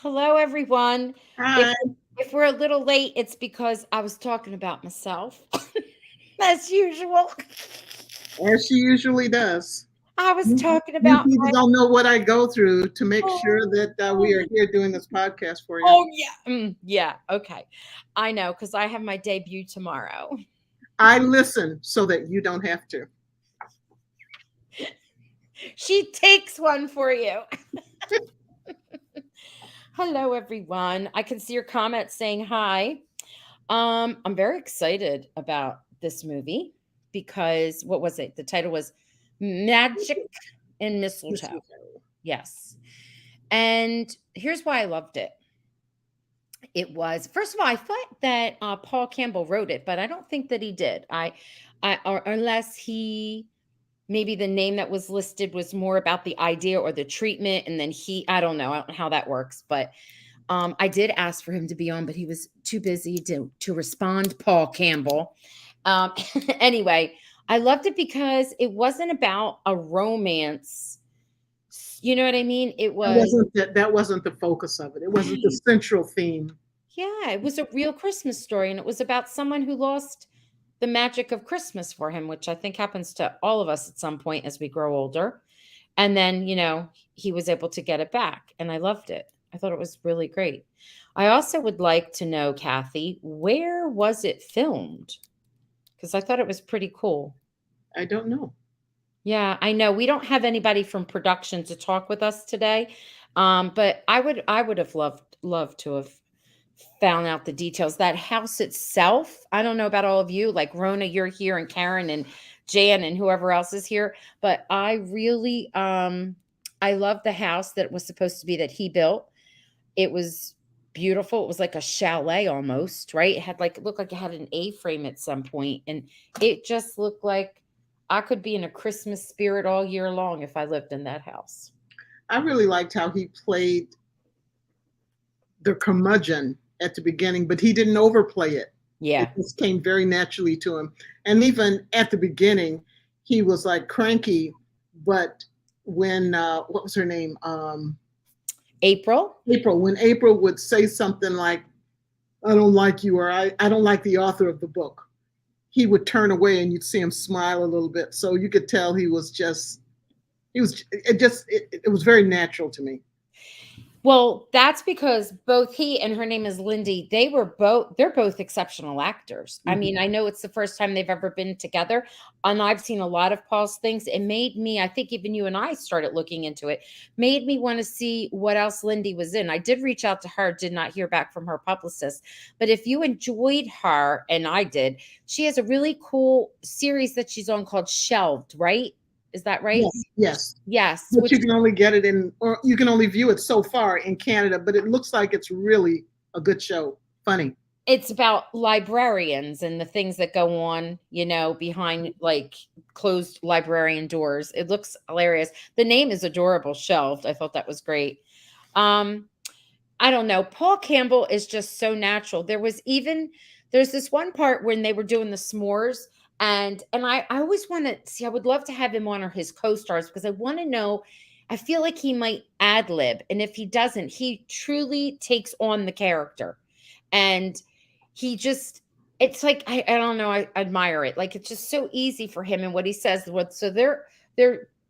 Hello, everyone. If Hi, if we're a little late, it's because I was talking about myself, as usual. as she usually does. I was talking You about people my don't know what I go through to make sure oh, that we are oh, here doing this podcast for you. oh yeah, yeah. Okay, I know because I have my debut tomorrow. I listen so that you don't have to. She takes one for you. Hello, everyone. I can see your comments saying hi. I'm very excited about this movie because what was it? The title was Magic in Mistletoe. Mistletoe. Yes. And here's why I loved it. It was first of all, I thought that Paul Campbell wrote it, but I don't think that he did. Or unless he maybe the name that was listed was more about the idea or the treatment, and then I don't know, I don't know how that works, but I did ask for him to be on, but he was too busy to respond. Paul Campbell. Um, anyway, I loved it because it wasn't about a romance. You know what I mean? It was That wasn't the focus of it. It wasn't the right. central theme. Yeah, it was a real Christmas story, and it was about someone who lost the magic of Christmas for him, which I think happens to all of us at some point as we grow older. And then, he was able to get it back, and I loved it. I thought it was really great. I also would like to know, Kathy, where was it filmed? Because I thought it was pretty cool. I don't know. Yeah, I know we don't have anybody from production to talk with us today, but I would have loved to have found out the details. That house itself, I don't know about all of you, like Rona, you're here, and Karen and Jan and whoever else is here, but I love the house that was supposed to be that he built. It was beautiful. It was like a chalet almost, right? It looked like it had an A-frame at some point, and it just looked like I could be in a Christmas spirit all year long if I lived in that house. I really liked how he played the curmudgeon at the beginning, but he didn't overplay it. It Yeah. just came very naturally to him. And even at the beginning, he was like cranky, but when what was her name? April. April, when April would say something like, I don't like you, or I don't like the author of the book, he would turn away and you'd see him smile a little bit. So you could tell it was very natural to me. Well, that's because both he and her name is Lindy. They're both exceptional actors. I Mm-hmm. mean, I know it's the first time they've ever been together, and I've seen a lot of Paul's things. It made me, I think even you and I started looking into it, made me want to see what else Lindy was in. I did reach out to her, did not hear back from her publicist. But if you enjoyed her, and I did, she has a really cool series that she's on called Shelved, right? Is that right? Yes, yes. Yes, But which you can only get it in, or you can only view it so far in Canada. But it looks like it's really a good show. Funny. it's about librarians and the things that go on, behind like closed librarian doors. It looks hilarious. The name is adorable, Shelved. I thought that was great. Um, I don't know. Paul Campbell is just so natural. There's this one part when they were doing the s'mores, and I always want to see, I would love to have him on or his co-stars because I want to know. I feel like he might ad lib, and if he doesn't, he truly takes on the character. And he just it's like I don't know, I admire it. Like it's just so easy for him and what he says. They're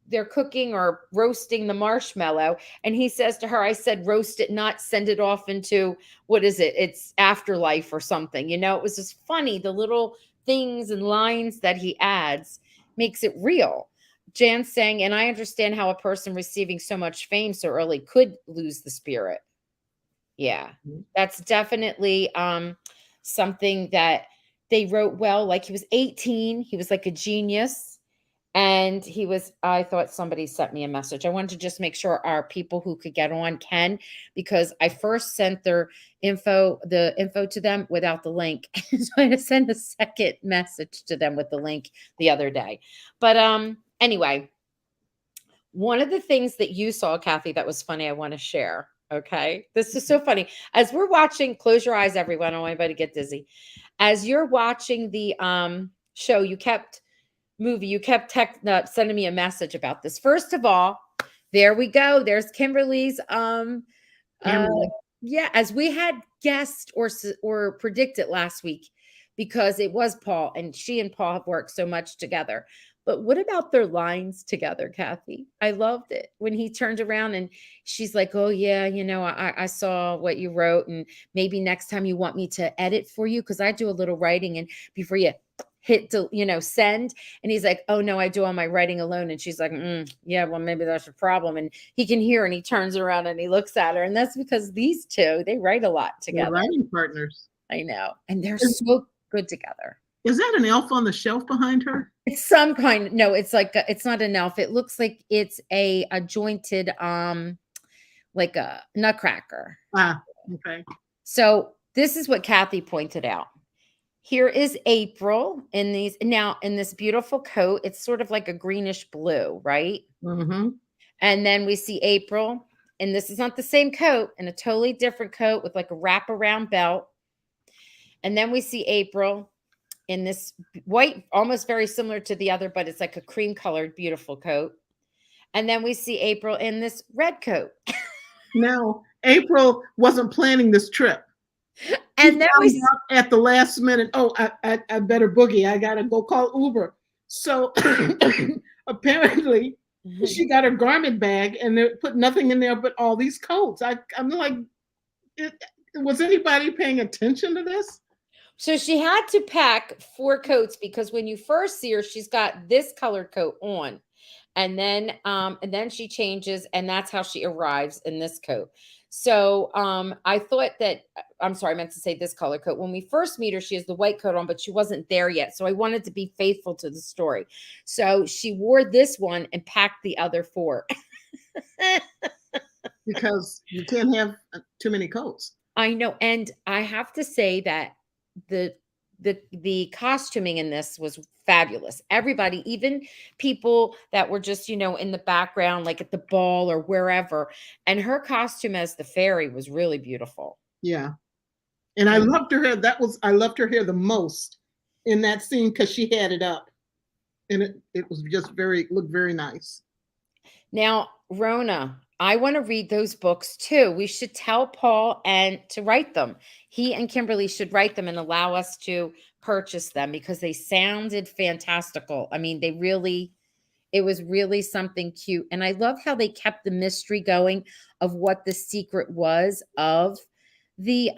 they're cooking or roasting the marshmallow, and he says to her, I said roast it, not send it off into what is it? It's afterlife or something. It was just funny. The little things and lines that he adds makes it real. Jan saying, and I understand how a person receiving so much fame so early could lose the spirit. Yeah. That's definitely something that they wrote well. Like he was 18, he was like a genius. And I thought somebody sent me a message. I wanted to just make sure our people who could get on can, because I first sent the info to them without the link. So I had to send a second message to them with the link the other day. But anyway, one of the things that you saw, Kathy, that was funny, I want to share. Okay. This is so funny. As we're watching, close your eyes, everyone. I don't want anybody to get dizzy. As you're watching the show, you kept sending me a message about this. First of all, there we go. There's Kimberly's uh Kimberly. Yeah, as we had guessed or predicted last week, because it was Paul, and she and Paul have worked so much together. But what about their lines together, Kathy? I loved it when he turned around and she's like, "Oh yeah, I saw what you wrote, and maybe next time you want me to edit for you because I do a little writing, and before you hit to send." And he's like, "Oh no, I do all my writing alone." And she's like, "Yeah, well maybe that's a problem." And he can hear, and he turns around and he looks at her, and that's because these two, they write a lot They're together. writing partners. I know, and they're Is, so good together. is that an elf on the shelf behind her? It's some kind, no, it's like it's not an elf. It looks like it's a jointed like a nutcracker. Ah, okay. So this is what Kathy pointed out. Here is April in this beautiful coat. It's sort of like a greenish blue, right? Mm-hmm. And then we see April, and this is not the same coat, in a totally different coat with like a wraparound belt. And then we see April in this white, almost very similar to the other, but it's like a cream colored, beautiful coat. And then we see April in this red coat. Now, April wasn't planning this trip. She And then found out at the last minute, oh, I better boogie. I got to go call Uber. So apparently she got her garment bag and they put nothing in there but all these coats. I'm like, it, was anybody paying attention to this? So she had to pack 4 coats because when you first see her, she's got this colored coat on. And then she changes, and that's how she arrives in this coat. So I thought that I'm sorry, I meant to say this color coat. When we first meet her, she has the white coat on, but she wasn't there yet. So I wanted to be faithful to the story. So she wore this one and packed the other 4. Because you can't have too many coats. I know, and I have to say that the the costuming in this was fabulous. Everybody, even people that were just, in the background, like at the ball or wherever, and her costume as the fairy was really beautiful. Yeah. And I Mm. loved her hair. I loved her hair the most in that scene because she had it up. And it was just looked very nice. Now, Rona, I want to read those books too. We should tell Paul and to write them. He and Kimberly should write them and allow us to purchase them because they sounded fantastical. I mean, it was really something cute. And I love how they kept the mystery going of what the secret was of the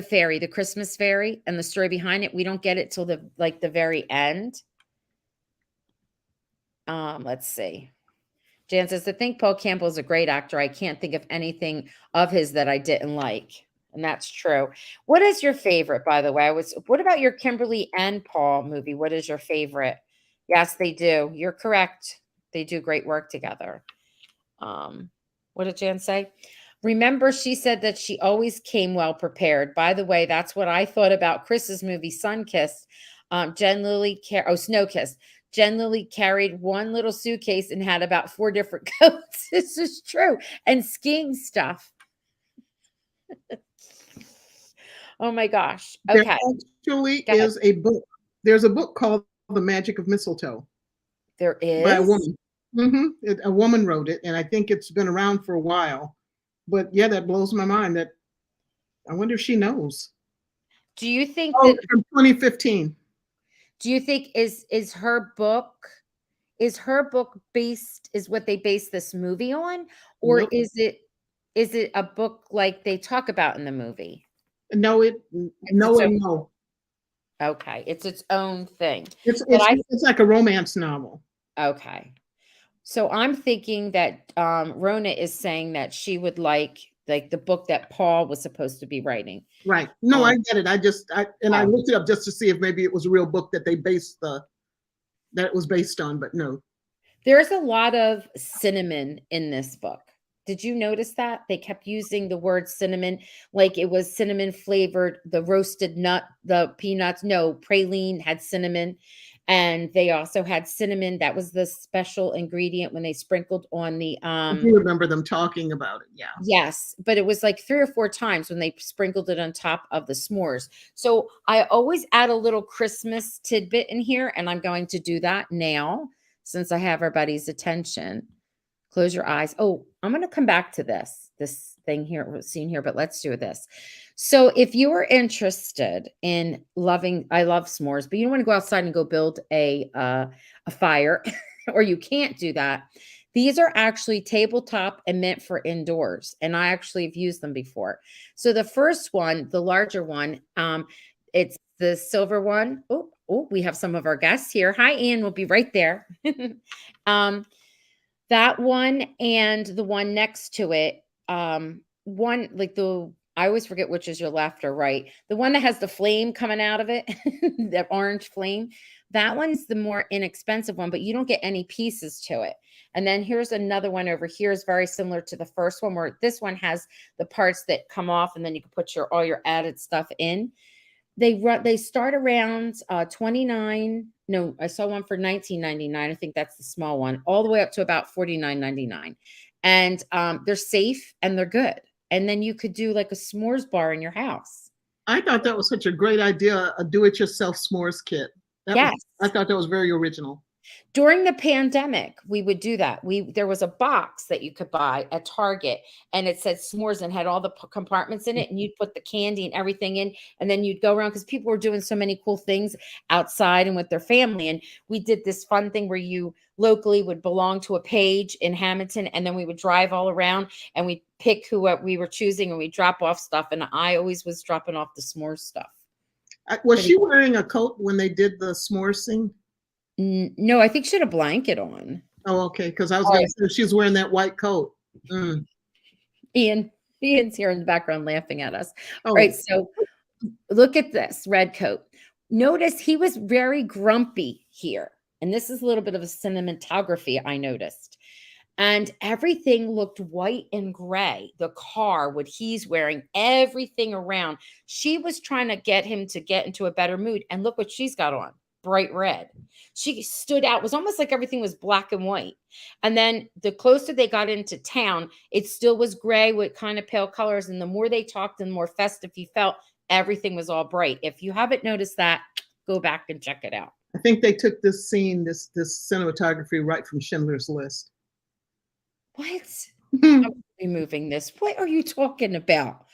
fairy, the Christmas fairy, and the story behind it. We don't get it till the very end. Let's see. Jan says, I think Paul Campbell is a great actor. I can't think of anything of his that I didn't like. And that's true. What is your favorite, by the way? What about your Kimberly and Paul movie? What is your favorite? Yes, they do. You're correct. They do great work together. What did Jan say? Remember, she said that she always came well prepared. By the way, that's what I thought about Chris's movie, Sun Kissed. Snow Kissed. Jen Lilly carried one little suitcase and had about 4 different coats. This is true. And skiing stuff. Oh my gosh. There Okay. actually is a book. There's a book called The Magic of Mistletoe. There is? By a woman. A woman wrote it, and I think it's been around for a while. But yeah, that blows my mind. That I wonder if she knows. Do you think Oh, that from 2015. do you think is her book based is what they base this movie on, or Nope. is it a book like they talk about in the movie? No, It's its own, no. okay, it's its own thing. It's But it's it's like a romance novel. okay. So I'm thinking that Rona is saying that she would like the book that Paul was supposed to be writing. Right. No, I Um, get it. I oh, looked it up just to see if maybe it was a real book that it was based on, but no. there's a lot of cinnamon in this book. Did you notice that? They kept using the word cinnamon like it was cinnamon flavored, the roasted nut, the peanuts. No, praline had cinnamon. And they also had cinnamon. That was the special ingredient when they sprinkled on the I do remember them talking about it. Yeah. yes, but it was like 3 or 4 times when they sprinkled it on top of the s'mores. So I always add a little Christmas tidbit in here, and I'm going to do that now since I have everybody's attention. Close your eyes. Oh, I'm going to come back to this thing here, scene here, but let's do this. So, if you are interested in loving, I love s'mores, but you don't want to go outside and go build a fire, or you can't do that. These are actually tabletop and meant for indoors, and I actually have used them before. So, the first one, the larger one, it's the silver one. Oh, we have some of our guests here. Hi, Ian. We'll be right there. um, that one and the one next to it, one like the I always forget which is your left or right. The one that has the flame coming out of it, that orange flame, that one's the more inexpensive one, but you don't get any pieces to it. And then here's another one over here is very similar to the first one, where this one has the parts that come off, and then you can put your all your added stuff in. They start around 29. No, I saw one for 19.99. I think that's the small one, all the way up to about 49.99. And they're safe and they're good. And then you could do like a s'mores bar in your house. I thought that was such a great idea, a do-it-yourself s'mores kit. Yes. I thought that was very original. During the pandemic, we would do that. There was a box that you could buy at Target, and it said s'mores and had all the compartments in it, and you'd put the candy and everything in, and then you'd go around because people were doing so many cool things outside and with their family. And we did this fun thing where you locally would belong to a page in Hamilton, and then we would drive all around and we'd pick who we were choosing, and we'd drop off stuff. And I always was dropping off the s'mores stuff. Was she wearing a coat when they did the s'mores scene? No, I think she had a blanket on. Oh, okay. Because I was going to say she was wearing that white coat. Ian's here in the background laughing at us. Oh. All right, so look at this red coat. Notice he was very grumpy here. And this is a little bit of a cinematography I noticed. And everything looked white and gray. The car, what he's wearing, everything around. She was trying to get him to get into a better mood. And look what she's got on. Bright red. She stood out. It was almost like everything was black and white. And then the closer they got into town, it still was gray with kind of pale colors. And the more they talked, the more festive he felt. Everything was all bright. If you haven't noticed that, go back and check it out. I think they took this scene, this cinematography, right from Schindler's List. What? I'm removing this. What are you talking about?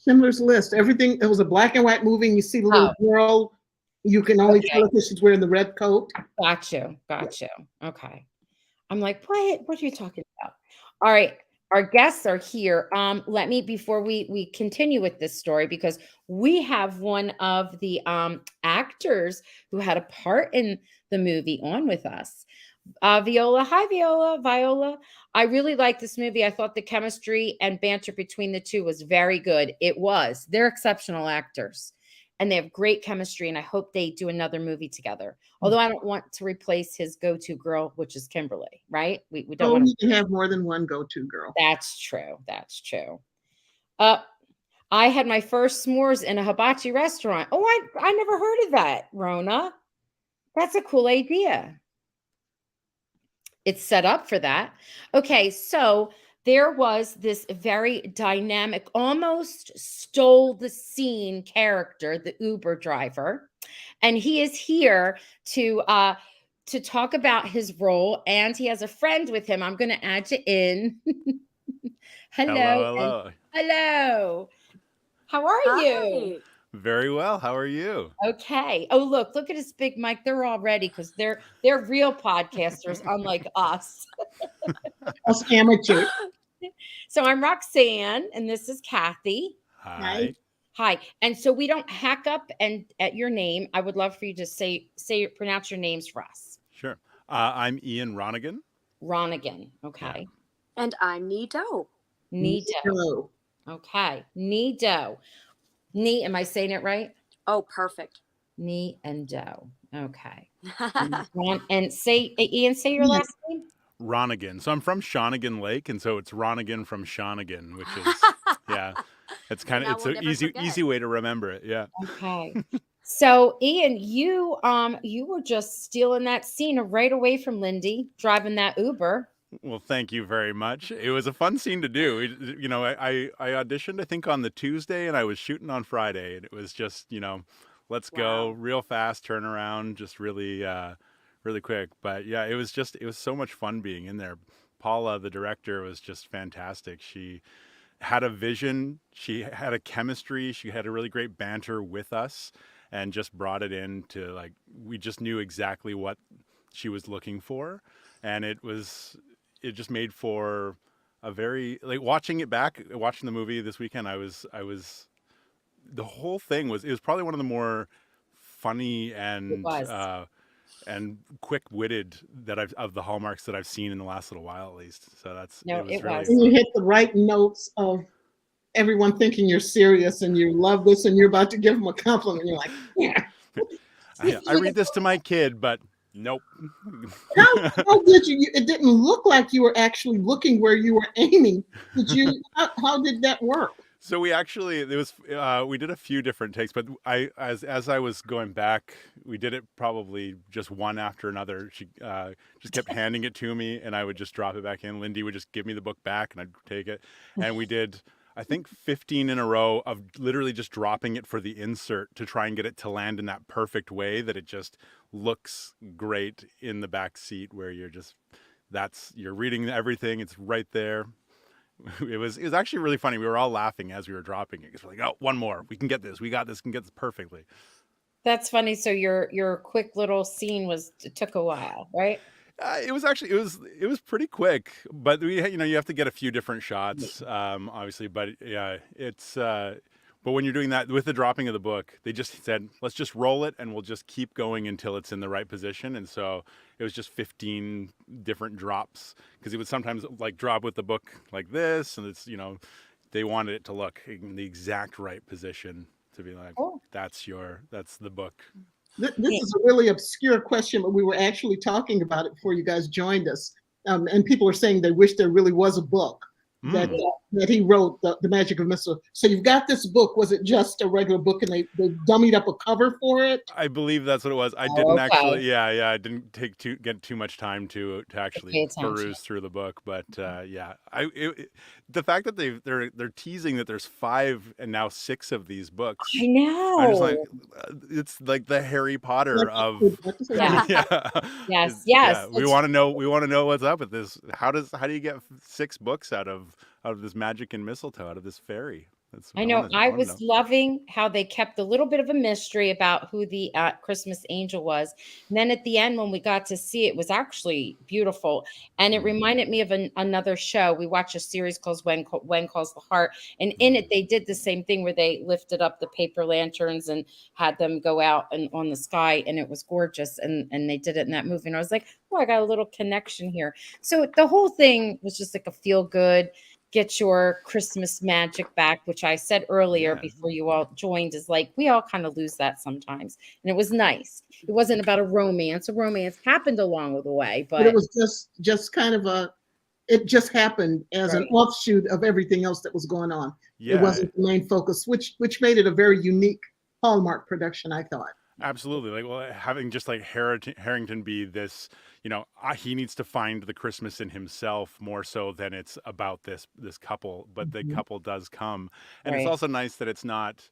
Schindler's List. Everything. It was a black and white movie. And you see the little girl. You can only tell if she's wearing the red coat. Got you. Okay. I'm like, what are you talking about? All right. Our guests are here. Let me, before we continue with this story, because we have one of the actors who had a part in the movie on with us. Viola. Hi, Viola. I really like this movie. I thought the chemistry and banter between the two was very good. It was. They're exceptional actors. And they have great chemistry, and I hope they do another movie together. Although I don't want to replace his go-to girl, which is Kimberly, right? We don't want to have more than one go-to girl. That's true. I had my first s'mores in a hibachi restaurant. Oh, I never heard of that, Rona. That's a cool idea. It's set up for that. Okay, so there was this very dynamic, almost stole the scene character, the Uber driver, and he is here to talk about his role, and he has a friend with him. I'm going to add you in. Hello. How are you? Very well. How are you? Okay. Oh, look at his big mic. They're all ready because they're real podcasters, unlike us. Us amateurs. So I'm Roxanne, and this is Kathy. Hi. And so we don't hack up and at your name. I would love for you to pronounce your names for us. Sure. I'm Ian Ronningen. Ronningen. Okay. Yeah. And I'm Nido. Okay. Nido. Am I saying it right? Oh, perfect. Ni and Do. Okay. And Ian, say your last name. Ronningen. So I'm from Shawnigan Lake, and so it's Ronningen from Shawnigan, which is it's kind of an easy way to remember it. Yeah. Okay. So Ian, you were just stealing that scene right away from Lindy, driving that Uber. Well, thank you very much. It was a fun scene to do. I auditioned, I think, on the Tuesday, and I was shooting on Friday, and it was just, let's go real fast, turn around, just really, really quick. But yeah, it was so much fun being in there. Paula, the director, was just fantastic. She had a vision, she had a chemistry, she had a really great banter with us, and just brought it in to, like, we just knew exactly what she was looking for, and it just made for a very, like, watching the movie this weekend, I was the whole thing was, it was probably one of the more funny It was. and quick-witted that I've of the Hallmarks that I've seen in the last little while, at least. So No, it was it really was. And you fun. hit the right notes of everyone thinking you're serious and you love this and you're about to give them a compliment. You're like, yeah. I read this to my kid, but nope. How did you? It didn't look like you were actually looking where you were aiming. Did you? How did that work? So we did a few different takes, but as I was going back, we did it probably just one after another. She just kept handing it to me, and I would just drop it back in. Lindy would just give me the book back, and I'd take it. And we did, I think, 15 in a row of literally just dropping it for the insert to try and get it to land in that perfect way that it just looks great in the back seat, where you're reading everything. It's right there. It was actually really funny. We were all laughing as we were dropping it, because we're like, oh, one more, we can get this, we got this, can get this perfectly. That's funny. So your quick little scene it took a while, right? It was actually, it was pretty quick, but you have to get a few different shots, obviously, but yeah, it's but when you're doing that with the dropping of the book, they just said, let's just roll it and we'll just keep going until it's in the right position. And so it was just 15 different drops, because it would sometimes, like, drop with the book like this, and it's, they wanted it to look in the exact right position to be like, Oh. that's the book. This is a really obscure question, but we were actually talking about it before you guys joined us. And people are saying they wish there really was a book that he wrote, the Magic of Mistletoe. So you've got this book. Was it just a regular book and they dummied up a cover for it? I believe that's what it was. I Oh, didn't okay. actually, yeah, I didn't get too much time to Pay actually attention. peruse through the book, but yeah, the fact that they're teasing that there's 5 and now 6 of these books. I know. I'm just like, it's like the Harry Potter of Yeah. yeah. Yes. Yeah, we want to know what's up with this. How do you get 6 books out of this magic and mistletoe, out of this fairy? I know. I was loving how they kept a little bit of a mystery about who the Christmas angel was. And then at the end, when we got to see it, was actually beautiful. And it reminded me of another show. We watched a series called When Calls the Heart. And in it, they did the same thing where they lifted up the paper lanterns and had them go out and on the sky. And it was gorgeous. And they did it in that movie. And I was like, oh, I got a little connection here. So the whole thing was just like a feel good, get your Christmas magic back, which I said earlier before you all joined, is like, we all kind of lose that sometimes. And it was nice. It wasn't about a romance. A romance happened along the way, but it was just kind of it just happened as an offshoot of everything else that was going on. Yeah. It wasn't the main focus, which made it a very unique Hallmark production, I thought. Absolutely. Like, well, having just like Harrington be this, he needs to find the Christmas in himself more so than it's about this couple, but the couple does come. And it's also nice that it's not,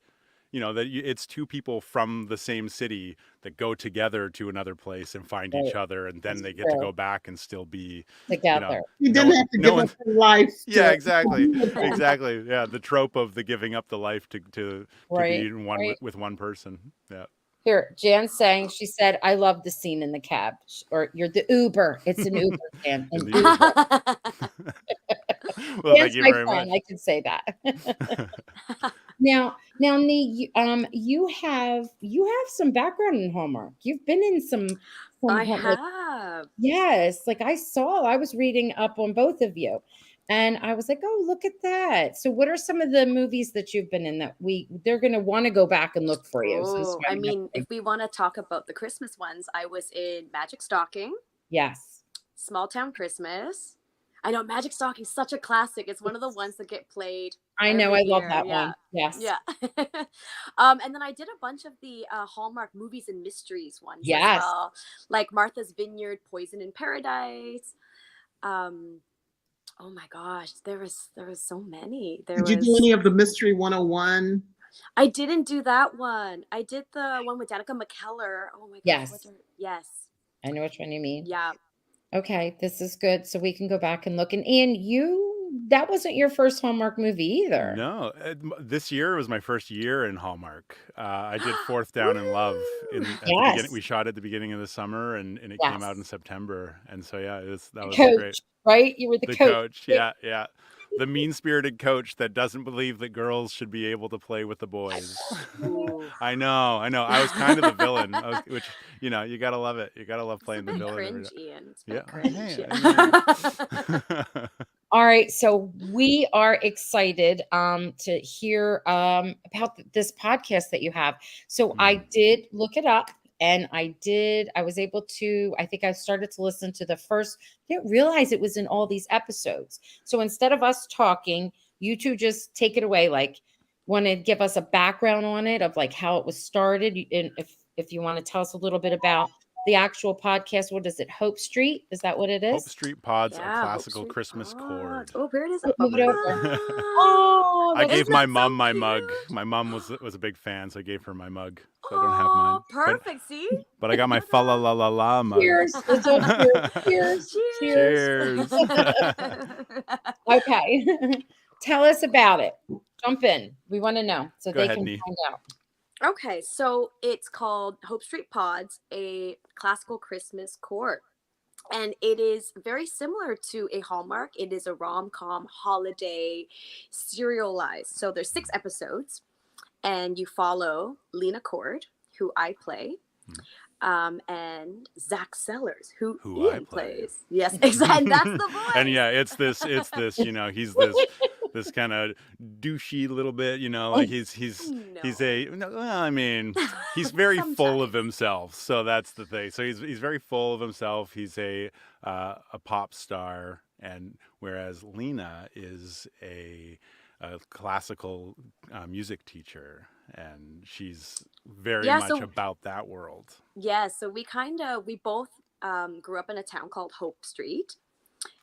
it's 2 people from the same city that go together to another place and find each other, and then they get to go back and still be together. You didn't have to give up your life. Yeah, exactly. Exactly. Yeah. The trope of the giving up the life to be in one with one person. Yeah. Here, Jan's saying, she said, I love the scene in the cab. Or you're the Uber. It's an Uber, Jan. An Uber. Well, thank you very much. I can say that. Now, Nee, you have some background in Hallmark. You've been in some I Hallmark. have. Yes, like I was reading up on both of you. And I was like, oh, look at that. So what are some of the movies that you've been in that they're going to want to go back and look for you? Oh, I mean, if we want to talk about the Christmas ones, I was in Magic Stocking. Yes. Small Town Christmas. I know Magic Stocking is such a classic. It's one of the ones that get played. I know. I love that one. Yes. Yeah. And then I did a bunch of the Hallmark movies and mysteries ones as well. Like Martha's Vineyard, Poison in Paradise. Oh my gosh, there was so many. Did you do any of the Mystery 101? I didn't do that one. I did the one with Danica McKellar. Oh my gosh. Yes. Yes. I know which one you mean. Yeah. Okay, this is good. So we can go back and look. And Ian, that wasn't your first Hallmark movie either. No, this year was my first year in Hallmark. I did Fourth Down in Love Woo! at the beginning. Yes. We shot at the beginning of the summer, and it came out in Yes. September. And so yeah, that The was great. coach, right? You were the The coach. coach, yeah, yeah. The mean-spirited coach that doesn't believe that girls should be able to play with the boys. Ooh. I know. I was kind of the villain, which you gotta love it. You gotta love It's a playing the bit villain every cringe, day. Ian. It's a Yeah. bit cringe. Hey, Yeah. All right, so we are excited to hear about this podcast that you have. So I did look it up, and I was able to, I think I started to listen to the first, didn't realize it was in all these episodes. So instead of us talking, you two just take it away. Like, want to give us a background on it of like how it was started, and if you want to tell us a little bit about the actual podcast. What is it? Hope Street? Is that what it Hope is? Street Pods, a Yeah, Hope classical Street Christmas chord. Pods. Oh, here it is. Move it over. Oh, Oh, I that is gave my that so mom my mug. cute? My mom was a big fan, so I gave her my mug. So I don't have mine. Oh, perfect. See? But I got my fa la la la la mug. cheers. Let's all cheers. Cheers. Cheers. Okay. Tell us about it. Jump in. We want to know so Go they ahead, can Nee. find out. Okay, so it's called Hope Street Pods, a classical Christmas chord. And it is very similar to a Hallmark. It is a rom-com holiday serialized. So there's 6 episodes, and you follow Lena Cord, who I play, and Zach Sellers, who Who I Ian play. plays. Yes, exactly. That's the voice. And yeah, it's this, he's this kind of douchey little bit, like he's well, I mean, he's very full of himself. So that's the thing. So he's very full of himself. He's a pop star, and whereas Lena is a classical music teacher, and she's very much about that world. Yeah, so we both grew up in a town called Hope Street,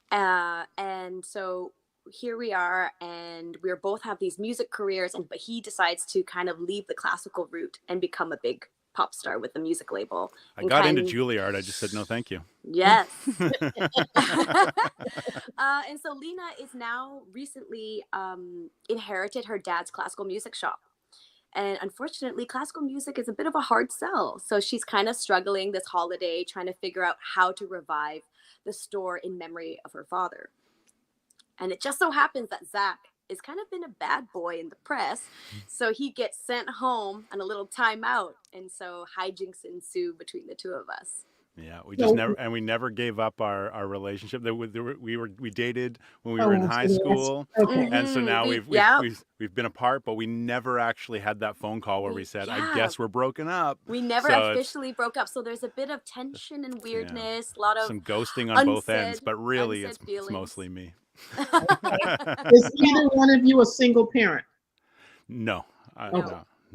and so here we are, and we both have these music careers, but he decides to kind of leave the classical route and become a big pop star with the music label. I got into Juilliard. I just said no, thank you. Yes. And so Lena is now recently inherited her dad's classical music shop. And unfortunately, classical music is a bit of a hard sell. So she's kind of struggling this holiday, trying to figure out how to revive the store in memory of her father. And it just so happens that Zach is kind of been a bad boy in the press. So he gets sent home on a little timeout. And so hijinks ensue between the two of us. Yeah, we never gave up our relationship. We dated when we were in high school, and so now we've been apart, but we never actually had that phone call where we said, "I guess we're broken up." We never officially broke up, so there's a bit of tension and weirdness, a lot of some ghosting on both ends, but really it's mostly me. Is either one of you a single parent? No.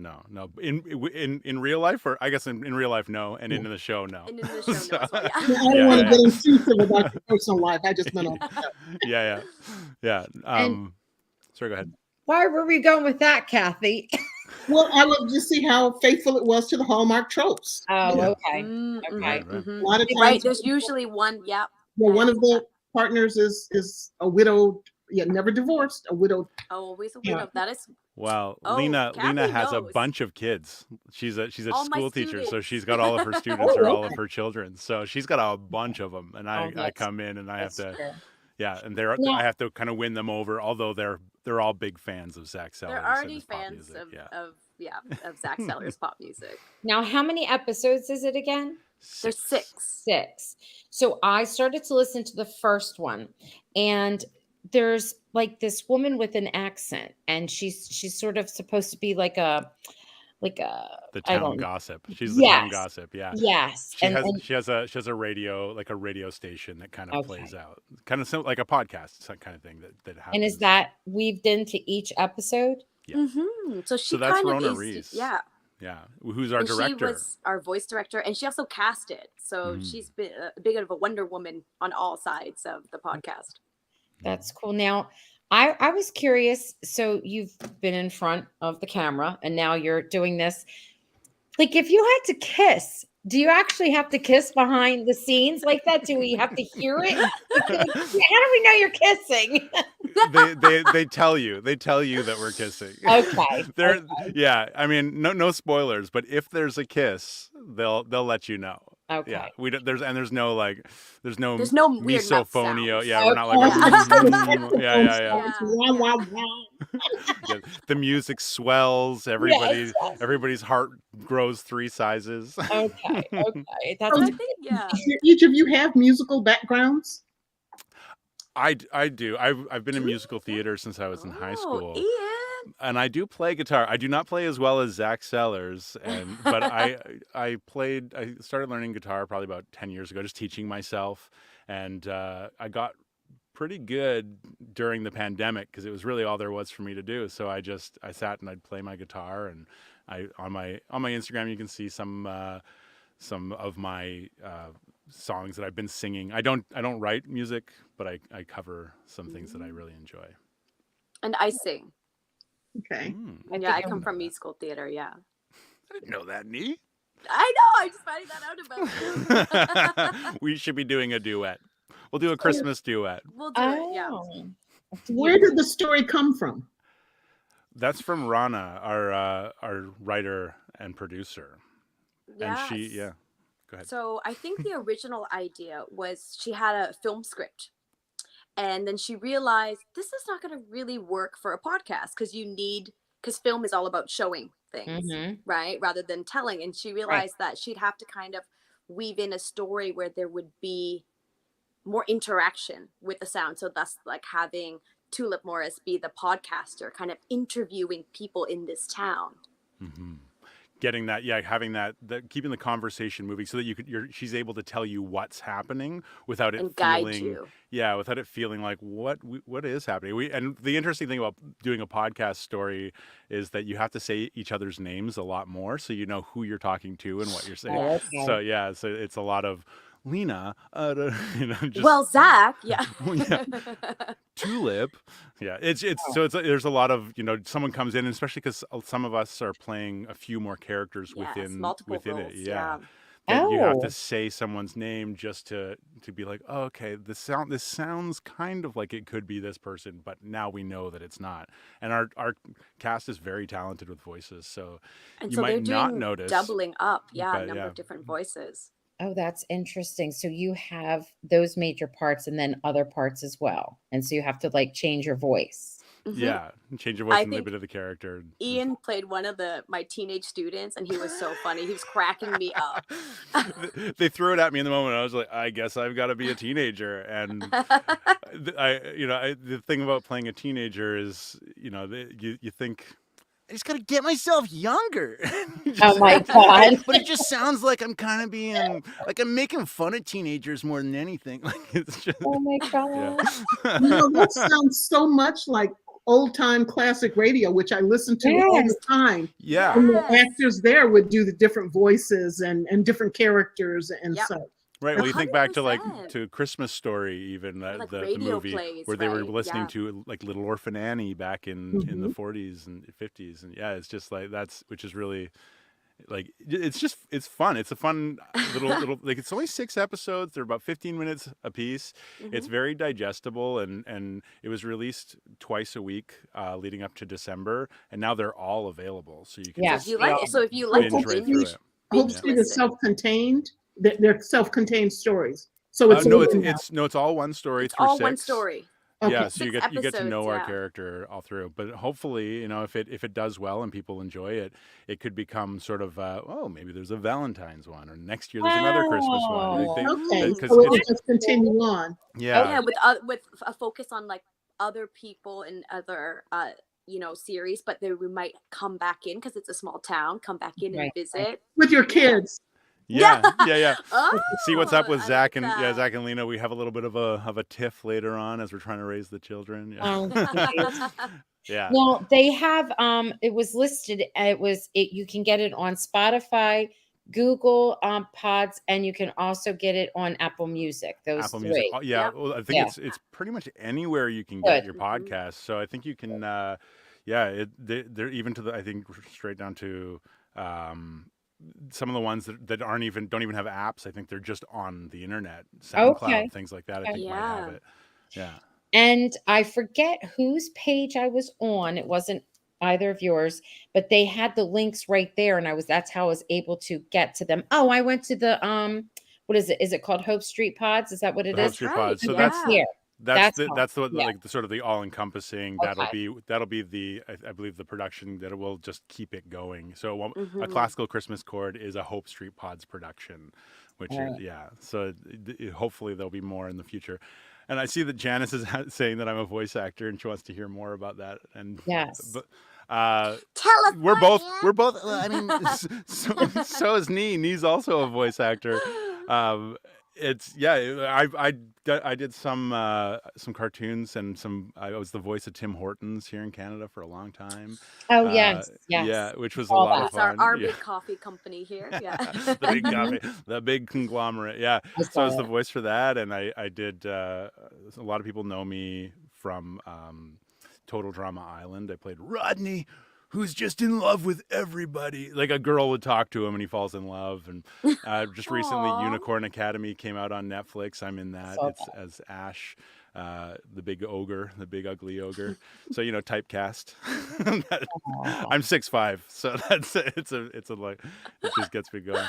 No. In real life, or I guess in real life, no, and in the show, no. And in the show, no. As well, yeah. I don't want to get intrusive about your personal life. I just meant on the show. Yeah. Sorry, go ahead. Why were we going with that, Kathy? Well, I would just see how faithful it was to the Hallmark tropes. Oh, okay. Okay. Right. A lot of times, there's usually one. Yeah, one of the partners is a widowed, never divorced, a widowed. Always a widow. That is. Well, Lena has a bunch of kids. She's a school teacher, so she's got all of her students or all of her children. So she's got a bunch of them, and I come in and I have to, and I have to kind of win them over. Although they're all big fans of Zach Sellers. They're already fans of Zach Sellers' pop music. Now, how many episodes is it again? There's 6. 6. So I started to listen to the first one, and there's like this woman with an accent, and she's sort of supposed to be like the town gossip. She's the town gossip. Yeah. Yes. She has a radio, like a radio station that kind of plays out, kind of like a podcast, some kind of thing that happens. And is that weaved into each episode? Yeah. Mm-hmm. So that's Rona Reese. Yeah. Yeah. Who's our director? She was our voice director, and she also casted. So she's been a bit of a Wonder Woman on all sides of the podcast. That's cool. Now, I was curious. So you've been in front of the camera, and now you're doing this. Like, if you had to kiss Do you actually have to kiss behind the scenes like that? Do we have to hear it? How do we know you're kissing? They tell you that we're kissing. Okay. They're yeah. I mean, no spoilers, but if there's a kiss, they'll let you know. Okay. Yeah, we don't, there's no like there's no weird mouth misophonia. sounds. Yeah, we're not like Yeah. yeah. The music swells. Everybody's heart grows 3 sizes. Okay. That's So I think, yeah. each of you have musical backgrounds? I do. I've been in musical theater since I was in high school. Ian. And I do play guitar. I do not play as well as Zach Sellers, but I started learning guitar probably about 10 years ago, just teaching myself, and I got pretty good during the pandemic because it was really all there was for me to do. So I sat and I'd play my guitar, and on my Instagram you can see some of my songs that I've been singing. I don't write music, but I cover some things that I really enjoy. And I sing. Okay. Yeah, I come from musical theater. Yeah. I didn't know that, Nee. I know. I'm just finding that out about you. We should be doing a duet. We'll do a Christmas duet. We'll do it. Yeah. Where did the story come from? That's from Rana, our writer and producer. Yes. And go ahead. So I think the original idea was she had a film script. And then she realized this is not going to really work for a podcast because film is all about showing things, right? Rather than telling. And she realized that she'd have to kind of weave in a story where there would be more interaction with the sound. So thus like having Tulip Morris be the podcaster, kind of interviewing people in this town. Mm-hmm. Getting that, having that, keeping the conversation moving so that she's able to tell you what's happening without it feeling like what is happening. And the interesting thing about doing a podcast story is that you have to say each other's names a lot more, so you know who you're talking to and what you're saying. Oh, okay. So it's a lot of Lena, Zach, Tulip, there's a lot of someone comes in, especially because some of us are playing a few more characters within roles, it. That you have to say someone's name just to be like, oh, okay, this sounds kind of like it could be this person, but now we know that it's not. And our cast is very talented with voices, so might not notice doubling up, a number of different voices. Oh, that's interesting. So you have those major parts and then other parts as well. And so you have to like change your voice. Mm-hmm. Yeah, change your voice and a bit of the character. Ian played one of my teenage students, and he was so funny. He was cracking me up. They threw it at me in the moment. I was like, I guess I've got to be a teenager. And the thing about playing a teenager is, you think, I just gotta get myself younger. Oh my God. But it just sounds like I'm kind of being like I'm making fun of teenagers more than anything. Like it's just. Oh my God. That sounds so much like old time classic radio, which I listen to all the time. Yeah. And the actors there would do the different voices and different characters and such. Right. Well, you think back to Christmas Story, even the movie plays, where they were listening to like Little Orphan Annie back in the 40s and 50s, and it's just like which is really like it's fun. It's a fun little like it's only 6 episodes. They're about 15 minutes a piece. It's very digestible, and it was released twice a week leading up to December, and now they're all available, so you can if you like binge right through it. Hopefully, the self-contained. They're self-contained stories. So it's it's all one story. It's all one story. Okay. Yeah, so you get to know our yeah. character all through. But hopefully, if it does well and people enjoy it, it could become sort of maybe there's a Valentine's one, or next year there's another Christmas one. Okay, so it'll just continue on. Yeah, with a focus on like other people and other series, but we might come back in because it's a small town. Come back in and visit with your kids. Yeah. Oh, see what's up with Zach and that. Zach and Lena. We have a little bit of a tiff later on as we're trying to raise the children. Yeah. Well, they have it was listed. You can get it on Spotify, Google Pods, and you can also get it on Apple Music. Those Apple three. Music. Yeah. Well, I think it's pretty much anywhere you can get your podcast. So I think you can. They're even to I think straight down to. some of the ones that don't even have apps. I think they're just on the internet, Okay. SoundCloud, things like that. I Okay. think might have Yeah. it. Yeah. And I forget whose page I was on. It wasn't either of yours, but they had the links right there, and that's how I was able to get to them. Oh, I went to the what is it? Is it called Hope Street Pods? Is that what it The Hope is? That's Street right. Pod. I So went Yeah. there. That's how. that's the Yeah. like the sort of the all encompassing. That'll Okay. be the I believe the production that will just keep it going. So a Mm-hmm. classical Christmas chord is a Hope Street Pods production, which All is right. So hopefully there'll be more in the future. And I see that Janice is saying that I'm a voice actor and she wants to hear more about that. And Yes. but uh, California. we're both. I mean, so is Nee. Nee's also a voice actor. Um, it's I did some cartoons and I was the voice of Tim Hortons here in Canada for a long time. Oh, yes. Yeah, Yes. which was a All lot of that. That's our fun. Yeah. big coffee company here. Yeah. The big coffee, the big conglomerate. Yeah. I So I was saw the it. voice for that, and I did. A lot of people know me from Total Drama Island. I played Rodney, who's just in love with everybody. Like a girl would talk to him and he falls in love. And just recently, Aw. Unicorn Academy came out on Netflix. I'm in I that. saw It's that. as Ash, the big ogre, the big ugly ogre. So typecast. Aw. I'm 6'5", so it's a like it just gets me going.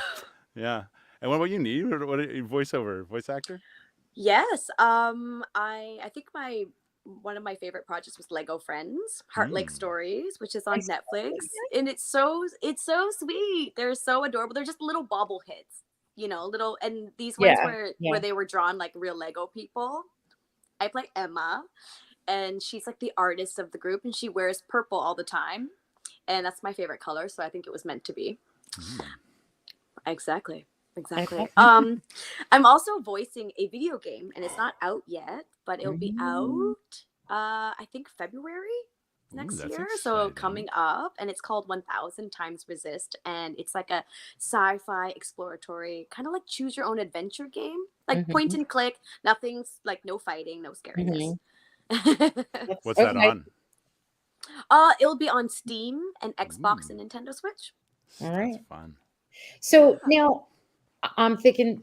Yeah. And what about you, Nee? What are you, voice actor? Yes. I think one of my favorite projects was Lego Friends, Heart Lake Mm. Stories, which is I on saw Netflix. that. And it's so sweet. They're so adorable. They're just little bobbleheads, little, and these ones Yeah. where Yeah. they were drawn like real Lego people. I play Emma, and she's like the artist of the group, and she wears purple all the time. And that's my favorite color, so I think it was meant to be. Mm. Exactly. Exactly. Okay. I'm also voicing a video game, and it's not out yet, but it'll be Mm. out I think February Ooh, next that's year. So exciting. coming up, and it's called 1000 Times Resist, and it's like a sci-fi exploratory, kind of like choose your own adventure game, like point Mhm. and click, nothing's like no fighting, no scariness. Mhm. That's What's that okay. on? It'll be on Steam and Xbox Ooh, and Nintendo Switch. All that's right. fun. So Yeah. now I'm thinking,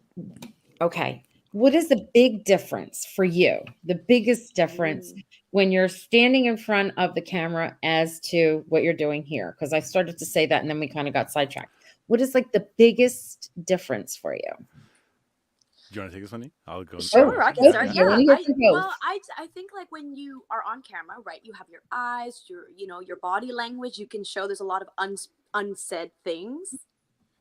okay, what is the big difference for you? The biggest difference when you're standing in front of the camera as to what you're doing here? Because I started to say that and then we kind of got sidetracked. What is like the biggest difference for you? Do you want to take this one, Nee? I'll go. Sure, I can both start. of you. I Yeah, want to hear from both. I think like when you are on camera, right? You have your eyes, your body language. You can show there's a lot of unsaid things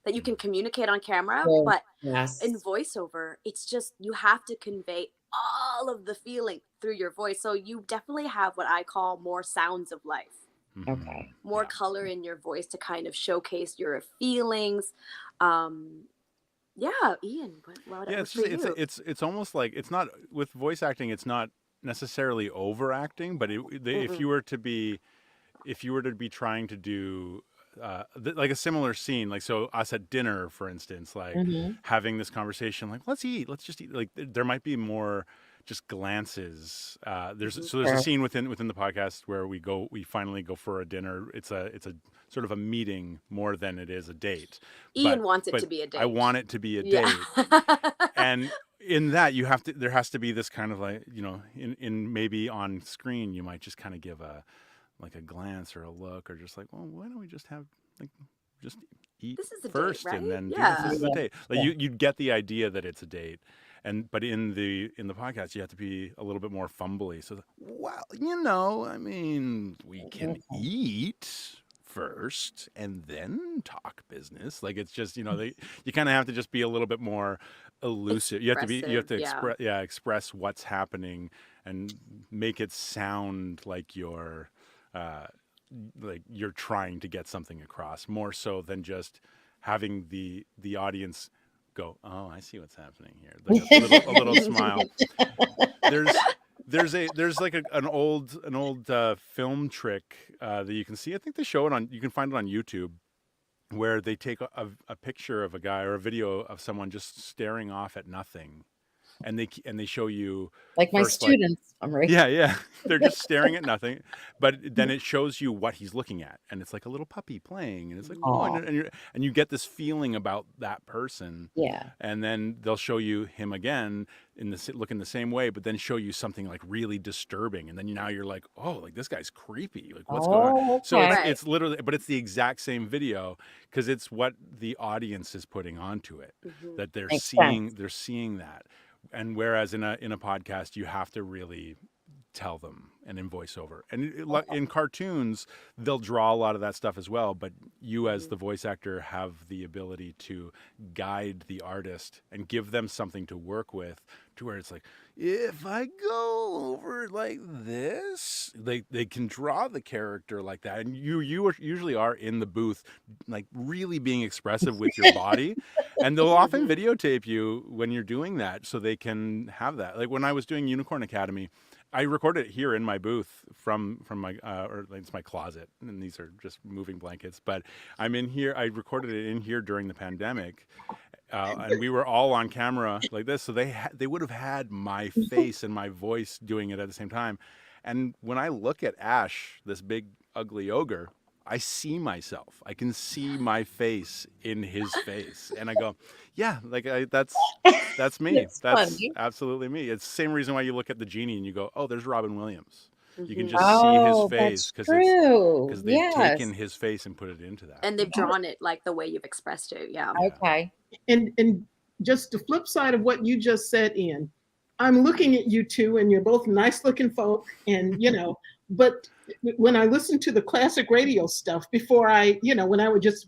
that you can communicate on camera, True. but Yes. in voiceover, it's just you have to convey all of the feeling through your voice. So you definitely have what I call more sounds of life, Okay. more Yeah. color in your voice to kind of showcase your feelings. Yeah, Ian, what Yeah, was it's for just you? it's almost like it's not with voice acting. It's not necessarily overacting, but if you were to be trying to do like a similar scene, like so us at dinner, for instance, like Mhm. having this conversation, like let's just eat. Like there might be more just glances. There's a Sure. scene within the podcast where we finally go for a dinner. It's a sort of a meeting more than it is a date. Ian wants it But to be a date. I want it to be a Yeah. date. And in that there has to be this kind of like, in maybe on screen, you might just kind of give a glance or a look or just like, well, why don't we just have like, just eat This is a date, first right? and then do Yeah. this is a date. Like Yeah. you get the idea that it's a date. But in the podcast, you have to be a little bit more fumbly. So, well, I mean, we can eat first and then talk business. Like it's just, you kind of have to just be a little bit more elusive. You have to Expressive, express what's happening and make it sound like you're trying to get something across more so than just having the audience go, oh, I see what's happening here. Like a little smile. There's like an old film trick that you can see. I think they show it you can find it on YouTube, where they take a picture of a guy or a video of someone just staring off at nothing and they show you Like my first, like, students. I'm right. yeah. They're just staring at nothing, but then it shows you what he's looking at, and it's like a little puppy playing, and it's like, oh, Oh, and you get this feeling about that person, yeah. and then they'll show you him again looking the same way, but then show you something like really disturbing, and then now you're like, oh, like this guy's creepy, like what's going on? Oh, So okay. Right. it's literally, but it's the exact same video because it's what the audience is putting onto it, Mhm. that they're Makes seeing, sense. that. And whereas in a podcast, you have to really tell them, and in voiceover and in cartoons, they'll draw a lot of that stuff as well, but you as the voice actor have the ability to guide the artist and give them something to work with, to where it's like, if I go over like this, they can draw the character like that, and you usually are in the booth, like really being expressive with your body, and they'll often Mhm. videotape you when you're doing that so they can have that. Like when I was doing Unicorn Academy, I recorded it here in my booth from my or it's my closet, and these are just moving blankets. But I'm in here. I recorded it in here during the pandemic, and we were all on camera like this, so they would have had my face and my voice doing it at the same time. And when I look at Ash, this big ugly ogre, I see myself. I can see my face in his face, and I go, yeah, like that's me. That's That's funny. absolutely me. It's the same reason why you look at the genie and you go, oh, there's Robin Williams. You can Mhm. just see his Oh, face that's true. because they've taken Yes. his face and put it into that. And they've drawn it like the way you've expressed it. Yeah. Yeah. Okay. And just the flip side of what you just said, Ian, I'm looking at you two, and you're both nice looking folk, and but when I listened to the classic radio stuff before when I would just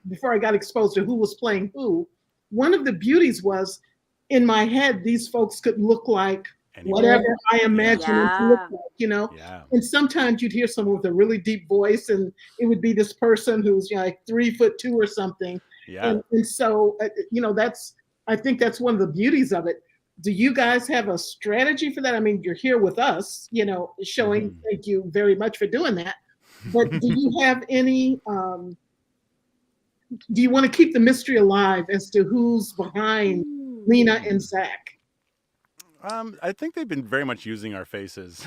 before I got exposed to who was playing who, one of the beauties was in my head these folks could look like Anybody. whatever I imagine them to look Yeah. like. Yeah. And sometimes you'd hear someone with a really deep voice, and it would be this person who's like 3'2" or something. Yeah. And so that's I think that's one of the beauties of it. Do you guys have a strategy for that? I mean, you're here with us, showing. Mhm. Thank you very much for doing that. But do you have any? Do you want to keep the mystery alive as to who's behind Lena and Zach? I think they've been very much using our faces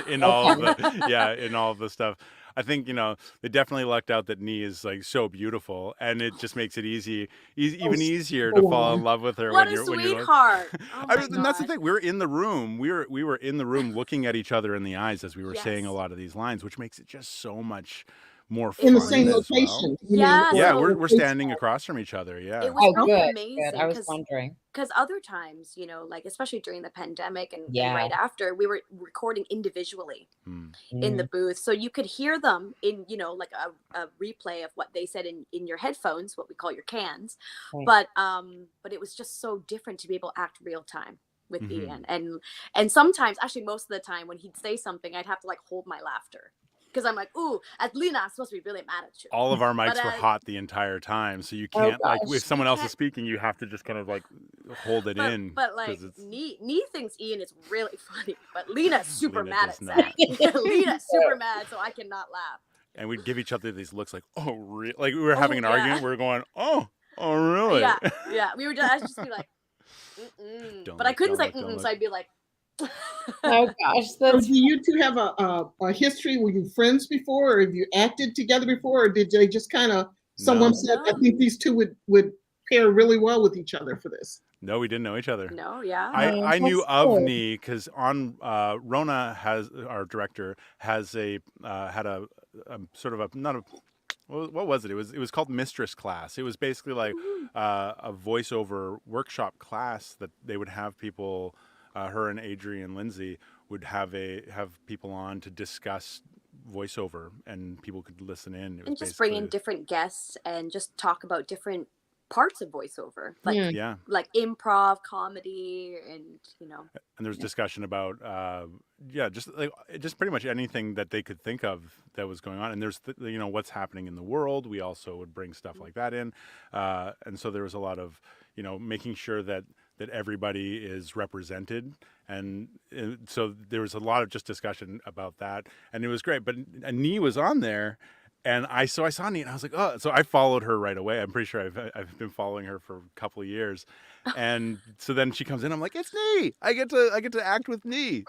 in all of Okay. the stuff. I think they definitely lucked out that Nee is like so beautiful, and it just makes it Oh, even easier to go fall in on. love with her What when a you're like. sweetheart. Oh I my mean, and that's the God. thing. We were in the room. We were in the room looking at each other in the eyes as we were saying a Yes. lot of these lines, which makes it just so much more In the It fun same was, as well. location, you mean, yeah. or Yeah, So we're FaceTime? standing across from each other. it Yeah. was Oh, really good. Good. I amazing was wondering. because other times, like especially during the pandemic and Yeah. right after, we were recording individually Mm. in the Mm, booth. So you could hear them in, like a replay of what they said in your headphones, what we call your cans. right. But it was just so different to be able to act real time with Hmm. Ian. And sometimes, actually most of the time when he'd say something, I'd have to like hold my laughter. Because I'm like, ooh, Adelina, I'm supposed to be really mad at you. All of our But mics were hot the entire time, so you Oh can't, like, if gosh. someone you else is can't. speaking, you have to just kind of like hold it in But because like it's Nee thinks Ian is really funny, but Lena's super Lena mad does at Zach. not. Lena's super mad, so I cannot laugh. And we'd give each other these looks like, oh, like we were having Oh an yeah, argument. We were going, oh, really? yeah, yeah. I'd just be like, mm-mm. Don't But I look, couldn't don't say look, don't mm-mm, so look. I'd be like. Oh gosh. So That's do you two have a history? Were you friends before, or have you acted together before, or did they just kind of? Someone No, said, I No, think these two would pair really well with each other for this. no, we didn't know each other. no, yeah. oh, I knew that's of good. Nee because on Rona has our director has had a sort of a not a what was it? It was called Mistress Class. It was basically like Ooh. a voiceover workshop class that they would have people, her and Adrian Lindsay would have people on to discuss voiceover, and people could listen in. It was And just bring basically in different guests and just talk about different parts of voiceover, like Hmm. yeah. improv, comedy, and And there's discussion about just pretty much anything that they could think of that was going on, and there's what's happening in the world. We also would bring stuff like that in, and so there was a lot of making sure that everybody is represented, and so there was a lot of just discussion about that, and it was great. But Nee was on there, And I saw Nee, and I was like, oh, so I followed her right away. I'm pretty sure I've been following her for a couple of years, and so then she comes in. I'm like, it's Nee. I get to act with Nee.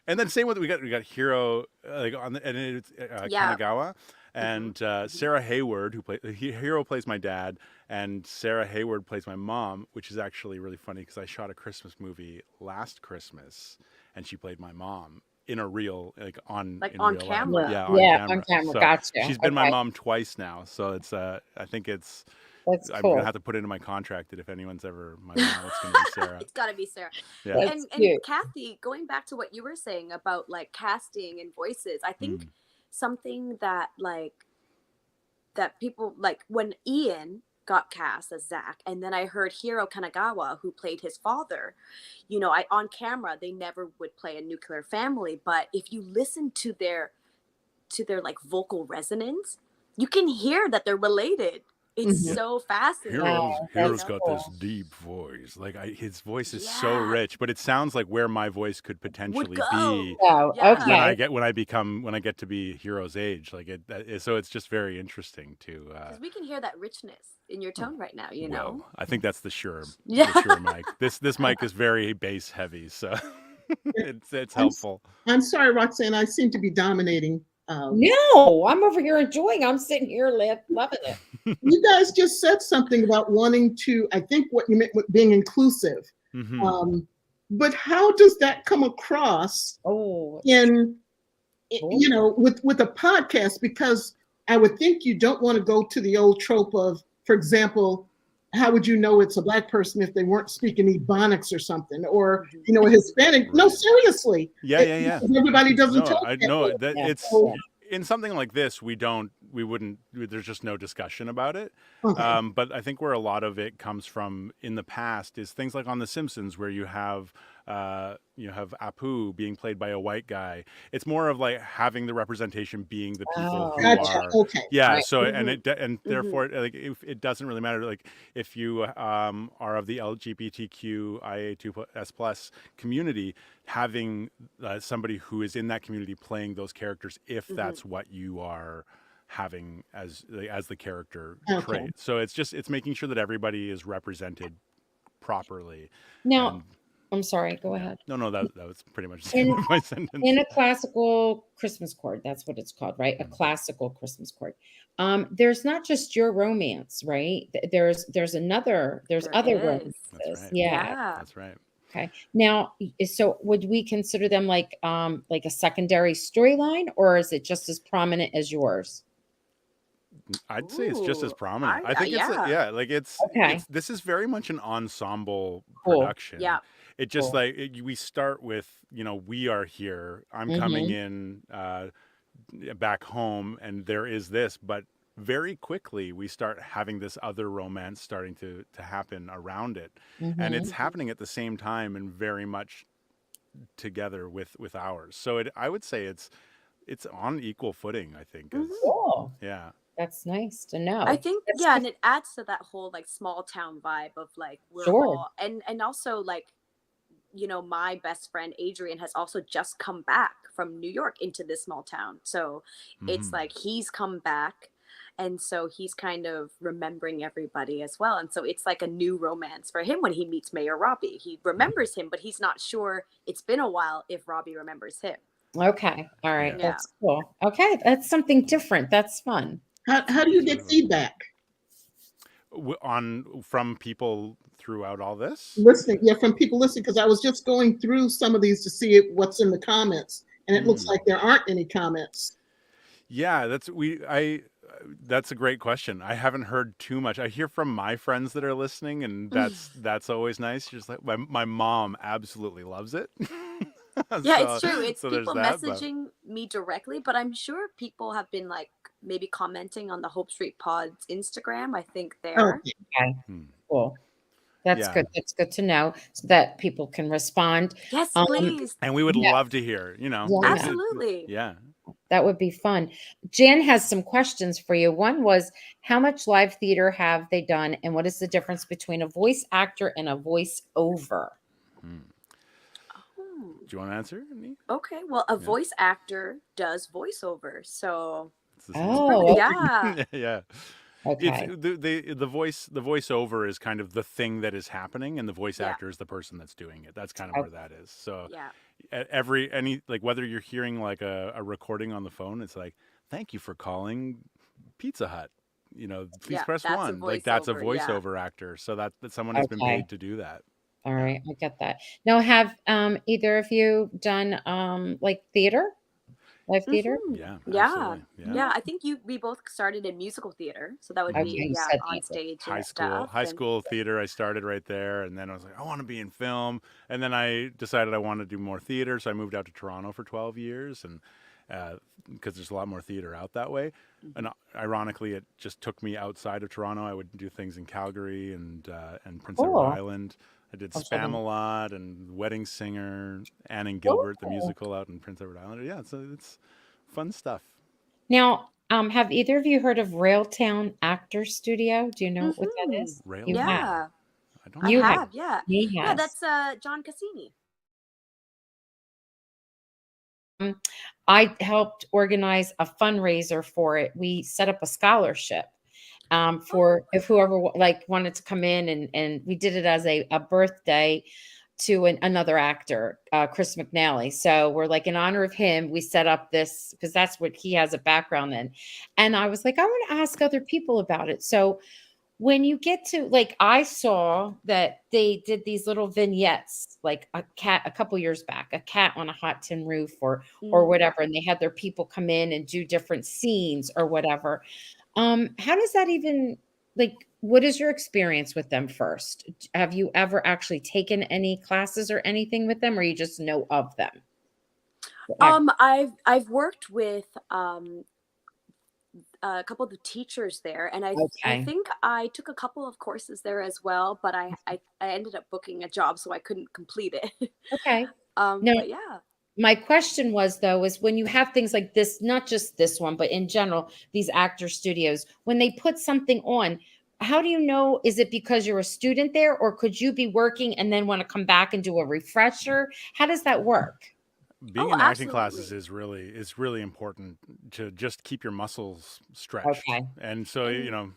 And then same with we got Hiro like on the and it's Yeah. Kanagawa Hmm. and Sarah Hayward who Hiro plays my dad and Sarah Hayward plays my mom, which is actually really funny because I shot a Christmas movie last Christmas and she played my mom in a real like on Like in on real life. Yeah, camera. Yeah, on yeah, on camera. camera. So Gotcha. she's been my Okay, mom twice now. So it's I think it's that's I'm gonna cool. have to put into my contract that if anyone's ever my mom, it's gonna be Sarah. It's got to be Sarah. Yeah. That's And cute. Kathy, going back to what you were saying about like casting and voices, I think Mm. something that that people like when Ian got cast as Zach, and then I heard Hiro Kanagawa, who played his father. I on camera they never would play a nuclear family, but if you listen to their like vocal resonance, you can hear that they're related. It's Mhm. so fascinating, Wow, Hero's that's got this cool. deep voice. Like his voice is so Yeah, rich, but it sounds like where my voice could would potentially be go. So, Yeah. okay. when I get to be Hero's age. Like so it's just very interesting to. Because we can hear that richness in your Oh, tone right now, well, I think that's the sure Yeah. mic. This mic is very bass heavy, so it's I'm, helpful. I'm sorry, Roxanne. I seem to be dominating. No, I'm over here enjoying. I'm sitting here loving it. You guys just said something about wanting to, I think what you meant with being inclusive. Hmm. Um, but how does that come across Oh, in, boy. with a podcast? Because I would think you don't want to go to the old trope of, for example, how would you know it's a Black person if they weren't speaking Ebonics or something, or Mhm. a Hispanic? No, Right. seriously, Yeah. because everybody doesn't No, talk I that way. know that Yeah, it's yeah. So, in something like this. We wouldn't. There's just no discussion about it. okay, But I think where a lot of it comes from in the past is things like on The Simpsons, where you have Apu being played by a white guy. It's more of like having the representation being the people Oh, who gotcha. are. Okay, Yeah. right. So Mhm. and Mhm. therefore like it doesn't really matter like if you are of the LGBTQIA2S plus community, having somebody who is in that community playing those characters if Mhm. that's what you are having as the character okay. trait. So it's making sure that everybody is represented properly. Now, And I'm sorry. Go yeah, ahead. no, that was pretty much the end In of my in sentence. a classical Christmas chord, that's what it's called, right? A classical Christmas chord. There's not just your romance, right? There's There other is. That's romances. right. Yeah. Yeah. That's right. Okay. Now, so would we consider them like a secondary storyline, or is it just as prominent as yours? I'd say it's just as Ooh. prominent. I think it's Yeah. yeah, like Okay. it's this is very much an ensemble Cool. production. Yeah. It just Cool. like we start with we are here. I'm coming Mm-hmm. in back home, and there is this, but very quickly we start having this other romance starting to happen around it, and it's Mm-hmm. Mhm. happening at the same time and very much together with ours. So I would say it's on equal footing. I think as Mhm. Cool. yeah. That's nice to I know. think That's yeah, good. and it adds to that whole like small town vibe of like we're Sure. all and also like my best friend Adrian has also just come back from New York into this small town. So it's Hmm. like he's come back and so he's kind of remembering everybody as well. And so it's like a new romance for him when he meets Mayor Robbie. He remembers him, but he's not sure it's been a while if Robbie remembers him. Okay. All right. Yeah. Yeah. That's cool. Okay. That's something different. That's fun. How do you get Absolutely. feedback? On from people throughout all this. Listening, yeah, from people listening, because I was just going through some of these to see what's in the comments, and it looks Mm. like there aren't any comments. Yeah, that's a great question. I haven't heard too much. I hear from my friends that are listening, and that's always nice. Just like my mom absolutely loves it. Yeah, it's so true. It's so there's people that, but messaging me directly, but I'm sure people have been like maybe commenting on the Hope Street Pod's Instagram. I think there. Okay, Okay. hmm, Cool. That's yeah. good. That's good to know so that people can respond. Yes, Um, please. And we would yeah. love to hear. Yeah. Absolutely. Yeah. That would be fun. Jan has some questions for you. One was, how much live theater have they done, and what is the difference between a voice actor and a voice over? Hmm. Oh, Do you want to answer? Nee? okay. Well, a Yeah. voice actor does voiceover. So It's the same. Oh, okay. Yeah. Yeah. It's Okay. the voiceover is kind of the thing that is happening, and the voice Yeah. actor is the person that's doing it. That's kind of Oh, where that is. So Yeah. any like whether you're hearing like a recording on the phone, it's like, thank you for calling Pizza Hut. Please Yeah. press That's a one. Like that's a voiceover. Yeah. voiceover actor. So that someone has been okay. paid to do that. All Yeah. right. I get that. Now, have either of you done like theater, live theater? Yeah, Yeah. absolutely. Yeah. Yeah. I think we both started in musical theater. So that would Okay, Hmm. be, you yeah, said on that. stage High and school stuff. high And school theater, I started right there, and then I was like, I want to be in film, and then I decided I wanted to do more theater, so I moved out to Toronto for 12 years, and because there's a lot more theater out that way. And ironically, it just took me outside of Toronto. I would do things in Calgary and Prince Edward Cool. Island. I did Also, Spam a lot and Wedding Singer, Anne and Gilbert the cool. musical out in Prince Edward Island. Yeah, so it's fun stuff. Now, have either of you heard of Railtown Actor Studio? Do you know what that hmm is? You have. Railtown. yeah, I don't I You know. have. have. Yeah. He Yeah. has. That's John Cassini. Um, I helped organize a fundraiser for it. We set up a scholarship Oh, for if whoever like wanted to come in, and we did it as a birthday to another actor, Chris McNally. So we're like in honor of him, we set up this because that's what he has a background in. And I was like, I want to ask other people about it. So when you get to like I saw that they did these little vignettes like a cat a couple years back, a cat on a hot tin roof or mm. whatever, and they had their people come in and do different scenes or whatever. How does that even like what is your experience with them first? Have you ever actually taken any classes or anything with them, or you just know of them? I've worked with a couple of the teachers there, and I Okay. think I took a couple of courses there as well, but I ended up booking a job, so I couldn't complete it. Okay. Now, But yeah. my question was though, is when you have things like this, not just this one, but in general, these actor studios, when they put something on, how do you know? Is it because you're a student there, or could you be working and then want to come back and do a refresher? How does that work? Being Oh, in acting classes absolutely. is really important to just keep your muscles stretched. Okay. And so, And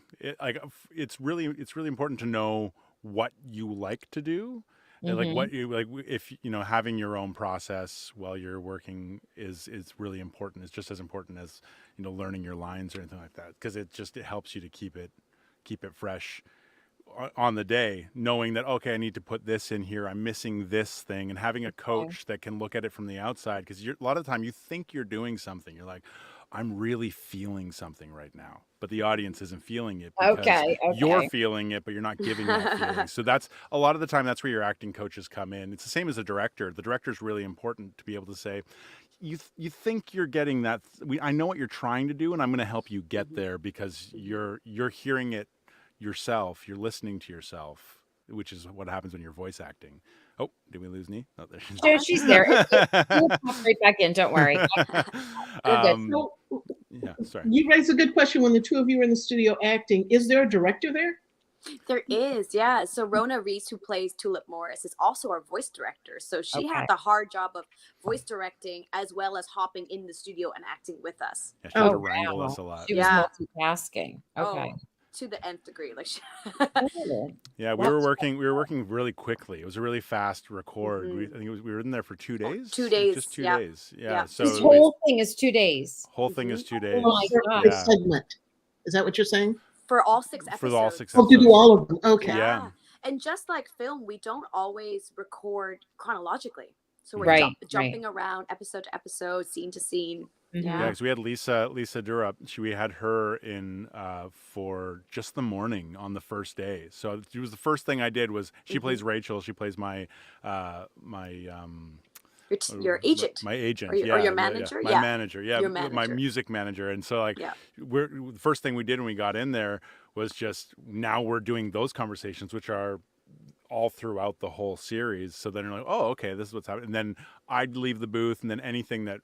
it's really important to know what you like to do. And like Hmm. what you like if having your own process while you're working is really important. It's just as important as, learning your lines or anything like that, because it helps you to keep it fresh on the day, knowing that, okay, I need to put this in here, I'm missing this thing, and having a Okay. coach that can look at it from the outside, because a lot of the time you think you're doing something, you're like, I'm really feeling something right now, but the audience isn't feeling it because Okay. you're Okay. feeling it, but you're not giving that feeling. So that's a lot of the time, that's where your acting coaches come in. It's the same as a director. The director is really important to be able to say, you think you're getting that, I know what you're trying to do, and I'm going to help you get Mhm, there, because mhm. you're hearing it yourself, you're listening to yourself, which is what happens when you're voice acting. Oh, did we lose Nee? Oh, there she's Oh, Sure, I'm she's here. there. We'll pop right back in. Don't worry. You're good. um So yeah, sorry. you raised a good question when the two of you are in the studio acting. Is there a director there? There is, yeah. So Rona Reese, who plays Tulip Morris, is also our voice director. So she had Okay. the hard job of voice directing as well as hopping in the studio and acting with us. Yeah, she had to Oh, wrangle Wow. us a lot. She was Yeah. Yeah. multitasking. Okay. Oh, to the nth degree. Like, Oh, Yeah, we were that's working really quickly. It was a really fast record. I hmm think we were in there for two oh, days, 2 days. just two Yeah. days. Yeah. Yeah, this so whole thing is 2 days. whole thing hmm is two Oh my days. the God. Yeah, segment. Is that what you're saying? For all six for all six episodes. Oh, to do episodes. all of them. Okay. Yeah. Yeah. And just like film, we don't always record chronologically. So we're Hmm. Right. Right. jumping around episode to episode, scene to scene. Yeah, Hmm. Yeah. because we had Lisa Durup. We had her in for just the morning on the first day. So it was the first thing I did. Was she hmm plays Rachel? She plays my my Your agent my agent. or Yeah, your yeah, manager. my Yeah. manager. Yeah, Your my manager. music manager. And so like, Yeah. the first thing we did when we got in there was just, now we're doing those conversations, which are all throughout the whole series. So then you're like, oh, okay, this is what's happening. And then I'd leave the booth, and then anything that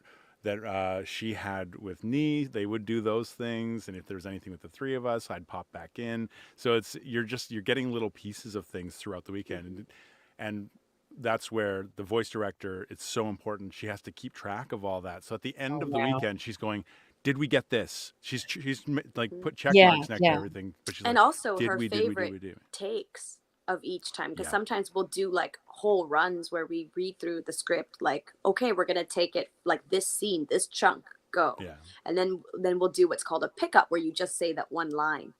she had with Nee, they would do those things. And if there was anything with the three of us, I'd pop back in. So you're getting little pieces of things throughout the weekend, hmm and that's where the voice director, it's so important. She has to keep track of all that. So at the Oh end of the wow. weekend, she's going, did we get this? She's like put check Yeah, marks next to yeah. everything, but she's And like, also did her we favorite do? takes of each time, because Yeah. sometimes we'll do like whole runs where we read through the script like, okay, we're gonna take it like this scene, this chunk, go. Yeah. And then we'll do what's called a pickup, where you just say that one line.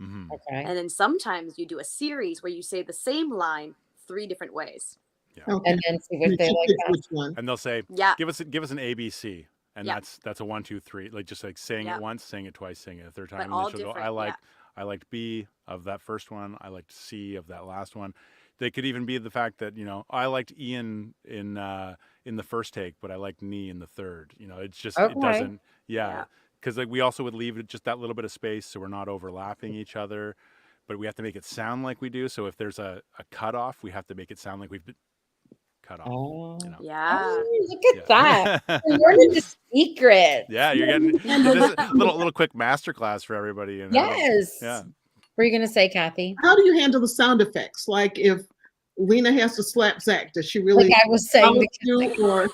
Mm-hmm. Okay. And then sometimes you do a series where you say the same line 3 different ways. Yeah. Okay. And then see what And they she like picks best. which one. And they'll say, Yeah. give us an ABC, and Yeah. that's a 1, 2, 3, like just like saying Yeah. it once, saying it twice, saying it a third time, But and all then she'll go, different, I liked B of that first one, I liked C of that last one. They could even be the fact that, you know, I liked Ian in the first take, but I liked Nee in the third. You know, it's just it Okay. doesn't, Yeah. because like we also would leave just that little bit of space so we're not overlapping each other, but we have to make it sound like we do. So if there's a cutoff, we have to make it sound like we've been cut off. Oh. You know? Yeah. Oh, look at that. Yeah. We're learning the secret. Yeah, you're getting this little quick masterclass for everybody. And Yes. yeah. What are you going to say, Kathy? How do you handle the sound effects? Like if Lena has to slap Zach, does she really Like I was saying, follow you, or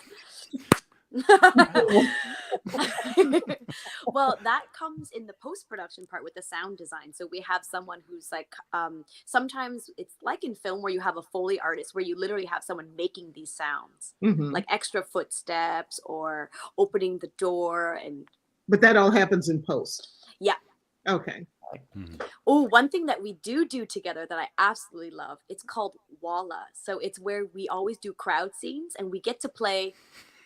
Well, that comes in the post-production part with the sound design. So we have someone who's like, sometimes it's like in film where you have a Foley artist where you literally have someone making these sounds, Mhm. like extra footsteps or opening the door. And but that all happens in post? yeah. Okay. Mhm. Oh, one thing that we do together that I absolutely love, it's called Walla. So it's where we always do crowd scenes and we get to play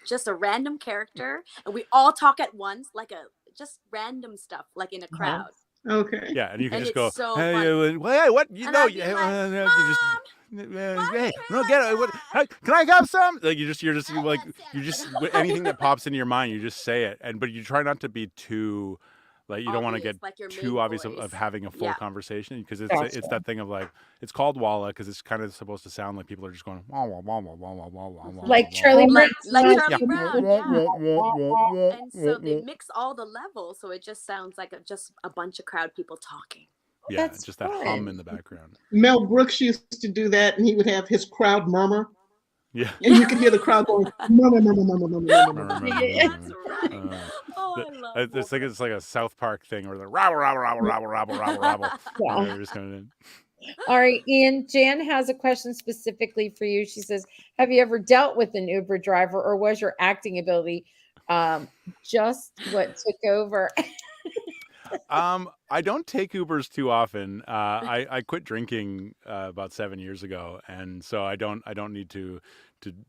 just a random character and we all talk at once, like just random stuff, like in a crowd. Okay. Yeah, and you can And just it's go, so hey, fun. hey, what? You And know, I'd be like, you just, hey, no, get it. What? Hey, can I have some? Like you're just like anything that pops into your mind, you just say it, but you try not to be too. Like you don't want to Obvious, get like your too main obvious voice. of having a full Yeah. conversation, because Gotcha. it's that thing of like, it's called Walla because it's kind of supposed to sound like people are just going wah, wah, wah, wah, wah, wah, wah, wah, wah, like wah, Charlie wah. Brown. like Charlie Yeah. Brown, Wah, yeah. wah, wah, wah, wah, And so wah, they wah. mix all the levels, so it just sounds like just a bunch of crowd people talking. Yeah, That's just that hum fun. in the background. Mel Brooks used to do that, and he would have his crowd murmur, Yeah. and you could hear the crowd going murmur, murmur, murmur, murmur, murmur, murmur. That's right. Oh, I love It's like a South Park thing where they're rabble, rabble, rabble, rabble, rabble, rabble, rabble. Yeah. They're just coming in. All right, Ian. Jan has a question specifically for you. She says, "Have you ever dealt with an Uber driver, or was your acting ability just what took over?" I don't take Ubers too often. I quit drinking about 7 years ago, and so I don't need to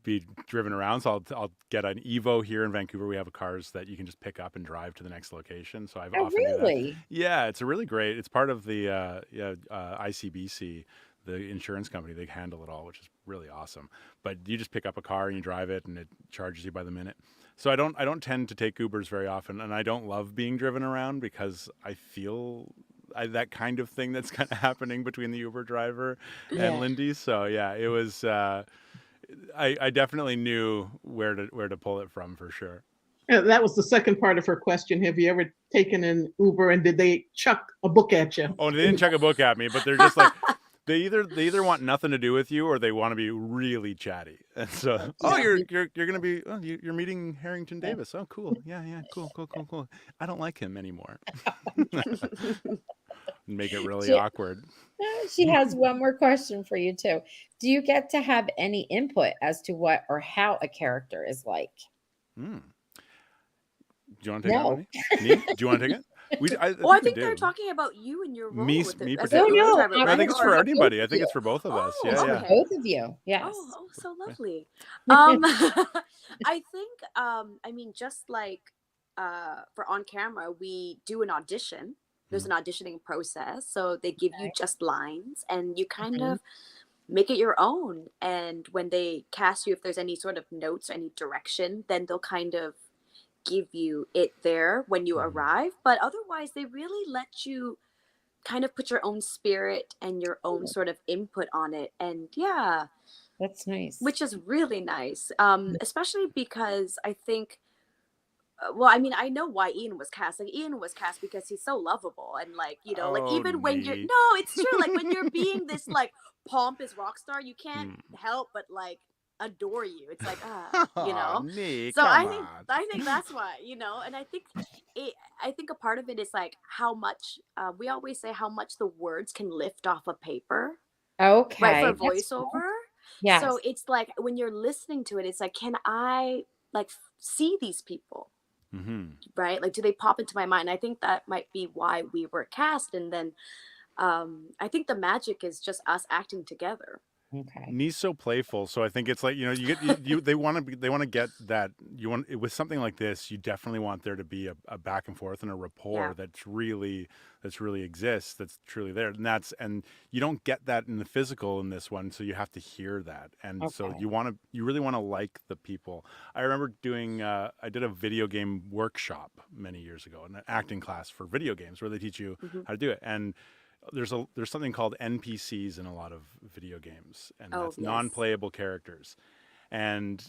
be driven around. So I'll get an Evo here in Vancouver. We have cars that you can just pick up and drive to the next location. So I've Oh, often do that. really? Yeah, it's a really great. It's part of the ICBC, the insurance company. They handle it all, which is really awesome. But you just pick up a car and you drive it, and it charges you by the minute. So I don't tend to take Ubers very often, and I don't love being driven around because I feel that kind of thing that's kind of happening between the Uber driver Yeah. and Lindy. So yeah, it was. I definitely knew where to pull it from for sure. Yeah, that was the second part of her question. Have you ever taken an Uber and did they chuck a book at you? Oh, they didn't chuck a book at me, but they're just like. They either want nothing to do with you or they want to be really chatty. And so, oh, you're gonna be you're meeting Harrington Davis. Oh, cool. Yeah, cool. I don't like him anymore. Make it really awkward. She has one more question for you too. Do you get to have any input as to what or how a character is like? Do you want to take that No. one? Nee? Do you want to take it? I think they're talking about you and your role Me with me it as Oh, an particularly. Uber no, driver, I'm I right? think it's Or- for anybody. I think it's for both of us. Oh, Yeah, It's yeah. for both of you. Yes. Oh, so lovely. I think, I mean, just like for on camera, we do an audition. There's an auditioning process. So they give you just lines and you kind of make it your own. And when they cast you, if there's any sort of notes or any direction, then they'll kind of give you it there when you arrive. But otherwise, they really let you kind of put your own spirit and your own sort of input on it. And yeah, That's nice. which is really nice, especially because I think, well, I mean, I know why Ian was cast. Like, Ian was cast because he's so lovable. And, like, you know, like, Oh, even when you're, Nee. no, it's true. Like, when you're being this, like, pompous rock star, you can't help but, like, adore you. It's like, Oh, Nee, So come on. I think that's why, and it, I think a part of it is like how much we always say how much the words can lift off a paper, right? For Okay, that's cool. voiceover. Yes. So it's like when you're listening to it, it's like, can I like see these people? Mm-hmm. Right? Like, do they pop into my mind? I think that might be why we were cast. And then I think the magic is just us acting together. Okay. Nee's so playful, so I think it's like you get they want to get that you want with something like this. You definitely want there to be a back and forth and a rapport Yeah. that's really exists, that's truly there, and you don't get that in the physical in this one, so you have to hear that, and so Okay. you really want to like the people. I remember doing I did a video game workshop many years ago, an acting class for video games where they teach you Hmm. how to do it, and there's something called NPCs in a lot of video games, and Oh, that's yes. non-playable characters. And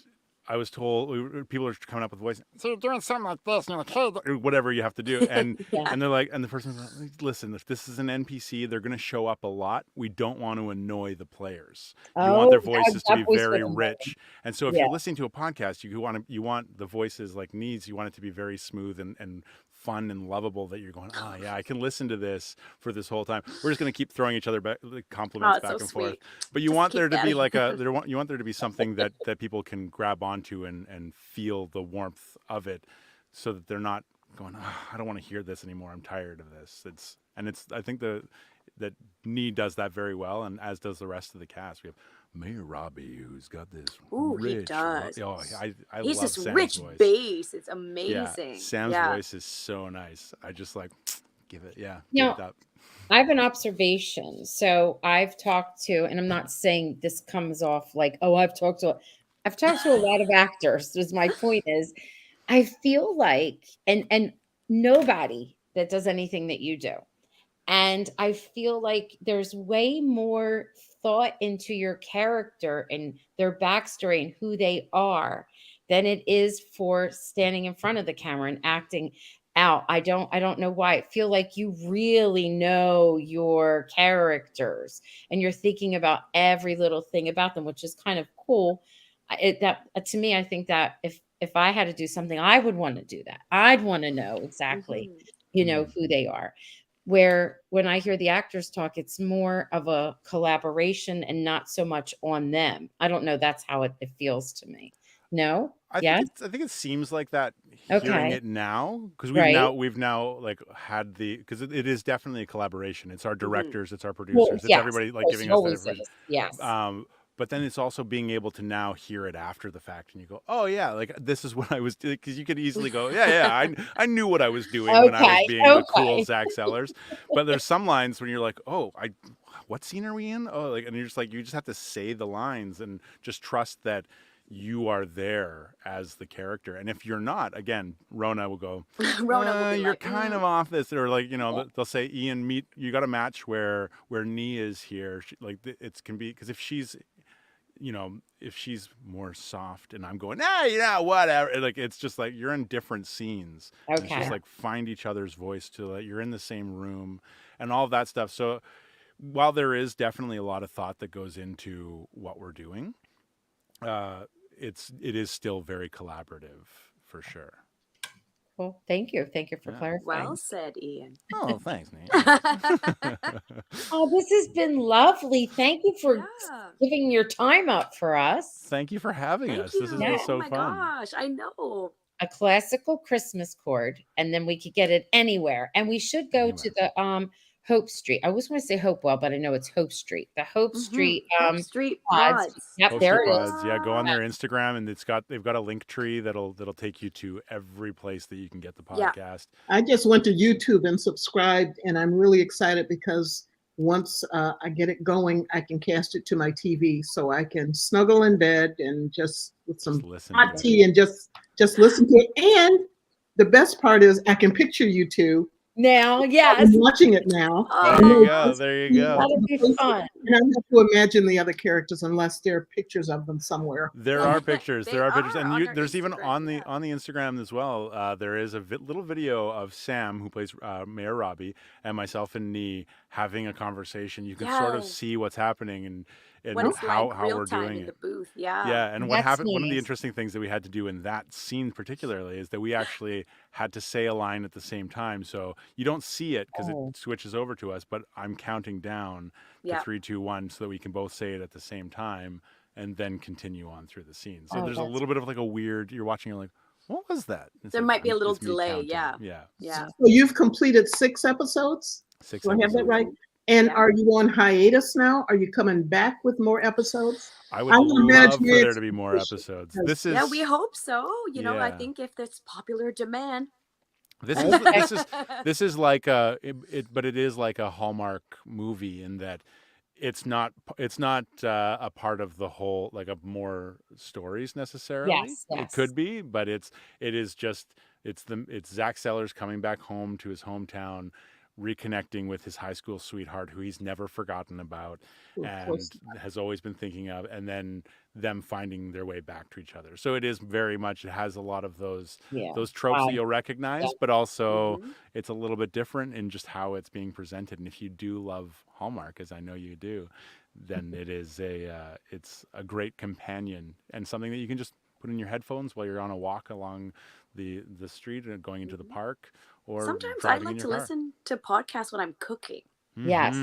I was told people are coming up with voice, so you're doing something like this, and you're like, hey, or whatever you have to do, and Yeah. they're like, and the person's like, listen, if this is an NPC, they're going to show up a lot. We don't want to annoy the players. You want Oh, their voices to that be voice very would annoy me. rich, and so if Yeah. you're listening to a podcast, you want the voices like Needs. You want it to be very smooth and fun and lovable. That you're going, oh yeah, I can listen to this for this whole time. We're just going to keep throwing each other Oh, compliments it's so back and forth. sweet. But you Just want keep there to be adding. like you want there to be something that people can grab onto and feel the warmth of it, so that they're not going, oh, I don't want to hear this anymore. I'm tired of this. I think that Nee does that very well, and as does the rest of the cast. We have Mayor Robbie, who's got this Ooh, he rich. does. Oh, I He's love this Sam's rich voice. bass. It's Yeah, amazing. Sam's Yeah. voice is so nice. I just like give it Now, up. I have an observation. So I've talked to, and I'm not saying this comes off like, oh, I've talked to a lot of actors. Is my point is, I feel like, and nobody that does anything that you do. And I feel like there's way more thought into your character and their backstory and who they are than it is for standing in front of the camera and acting out. I don't know why. I feel like you really know your characters and you're thinking about every little thing about them, which is kind of cool. To me, I think that if I had to do something, I would want to do that. I'd want to know exactly, Hmm. Mm. who they are. Where when I hear the actors talk, it's more of a collaboration and not so much on them. I don't know. That's how it feels to me. No? Yes? I think it seems like that hearing Okay. it now, because Right. we've now like had because it is definitely a collaboration. It's our Hmm. directors, it's our Well, producers, it's yes, of everybody like course, giving it us that always information. is. Yes. But then it's also being able to now hear it after the fact, and you go, oh yeah, like this is what I was doing, because you could easily go, I knew what I was doing when I was Okay. being the cool Okay. Zach Sellers. But there's some lines when you're like, oh, what scene are we in? Oh, like, and you're just like, you just have to say the lines and just trust that you are there as the character. And if you're not, again, Rona will go, Rona will be you're like, kind of off this, or like, Yeah. they'll say, Ian, you got a match where Nee is here. It can be, because if she's more soft and I'm going, whatever, like, it's just like you're in different scenes, and it's just Okay. like find each other's voice to like you're in the same room and all that stuff. So while there is definitely a lot of thought that goes into what we're doing, uh, it is still very collaborative for sure. Cool. Thank you. Thank you for Yeah. well clarifying. said, Ian. Oh, thanks, Nate. Oh, this has been lovely. Thank you for Yeah. giving your time up for us. Thank you for having Thank us. This has been you. Yeah. Oh so my fun. gosh. I know. A classical Christmas chord, and then we could get it anywhere. And we should go to Anywhere. the Hope Street. I always want to say Hopewell, but I know it's Hope Street. The Hope Hmm. Street Hope Street pods. Pods. Yep, Hope there Street it is. Pods. Yeah, go on What? their Instagram, and they've got a link tree that'll take you to every place that you can get the Yeah. podcast. I just went to YouTube and subscribed, and I'm really excited because once I get it going, I can cast it to my TV, so I can snuggle in bed and just with Just some listen hot to it. tea and just listen to it. And the best part is I can picture you two. Now, I'm yes, watching it now. There I you know go. just There you the go. that'll be faces, fun. and I have to imagine the other characters unless there are pictures of them somewhere. There are pictures. They There are pictures, are and on our there's even Instagram. Yeah. on the Instagram as well. There is a little video of Sam, who plays Mayor Robbie, and myself and Nee having a conversation. You can sort of Yes. see what's happening, and and what it's like how real we're time doing in the it. booth. Yeah. Yeah, and what That's happened, one of the nice. interesting things that we had to do in that scene particularly is that we actually had to say a line at the same time. So you don't see it because it Oh, switches over to us, but I'm counting down to Yeah. 3, 2, 1 so that we can both say it at the same time and then continue on through the scene. So oh, there's a that's little bit of like a weird, you're watching, you're like, what was that? It's There like, might be a little it's me delay. counting. Yeah. Yeah. Yeah. So you've completed 6 episodes? 6 Do I have that episodes. right? Mhm. And Yeah. are you on hiatus now? Are you coming back with more episodes? I I would want to manage love for my there to be more expectations episodes. because This Yeah, we is, hope so. I yeah. think if there's popular demand. This is okay. this is like but it is like a Hallmark movie in that it's not a part of the whole like of more stories necessarily. Yes, It yes. could be, but it is just it's Zach Sellers coming back home to his hometown, reconnecting with his high school sweetheart who he's never forgotten about of and course. has always been thinking of, and then them finding their way back to each other. So it is very much, it has a lot of Yeah. those tropes that I you'll yeah. recognize, but also Hmm. it's a little bit different in just how it's being presented. And if you do love Hallmark, as I know you do, then it's a great companion and something that you can just put in your headphones while you're on a walk along the street and going into the Hmm. park or Sometimes I driving in like your to car. listen to podcasts when I'm cooking. Yes.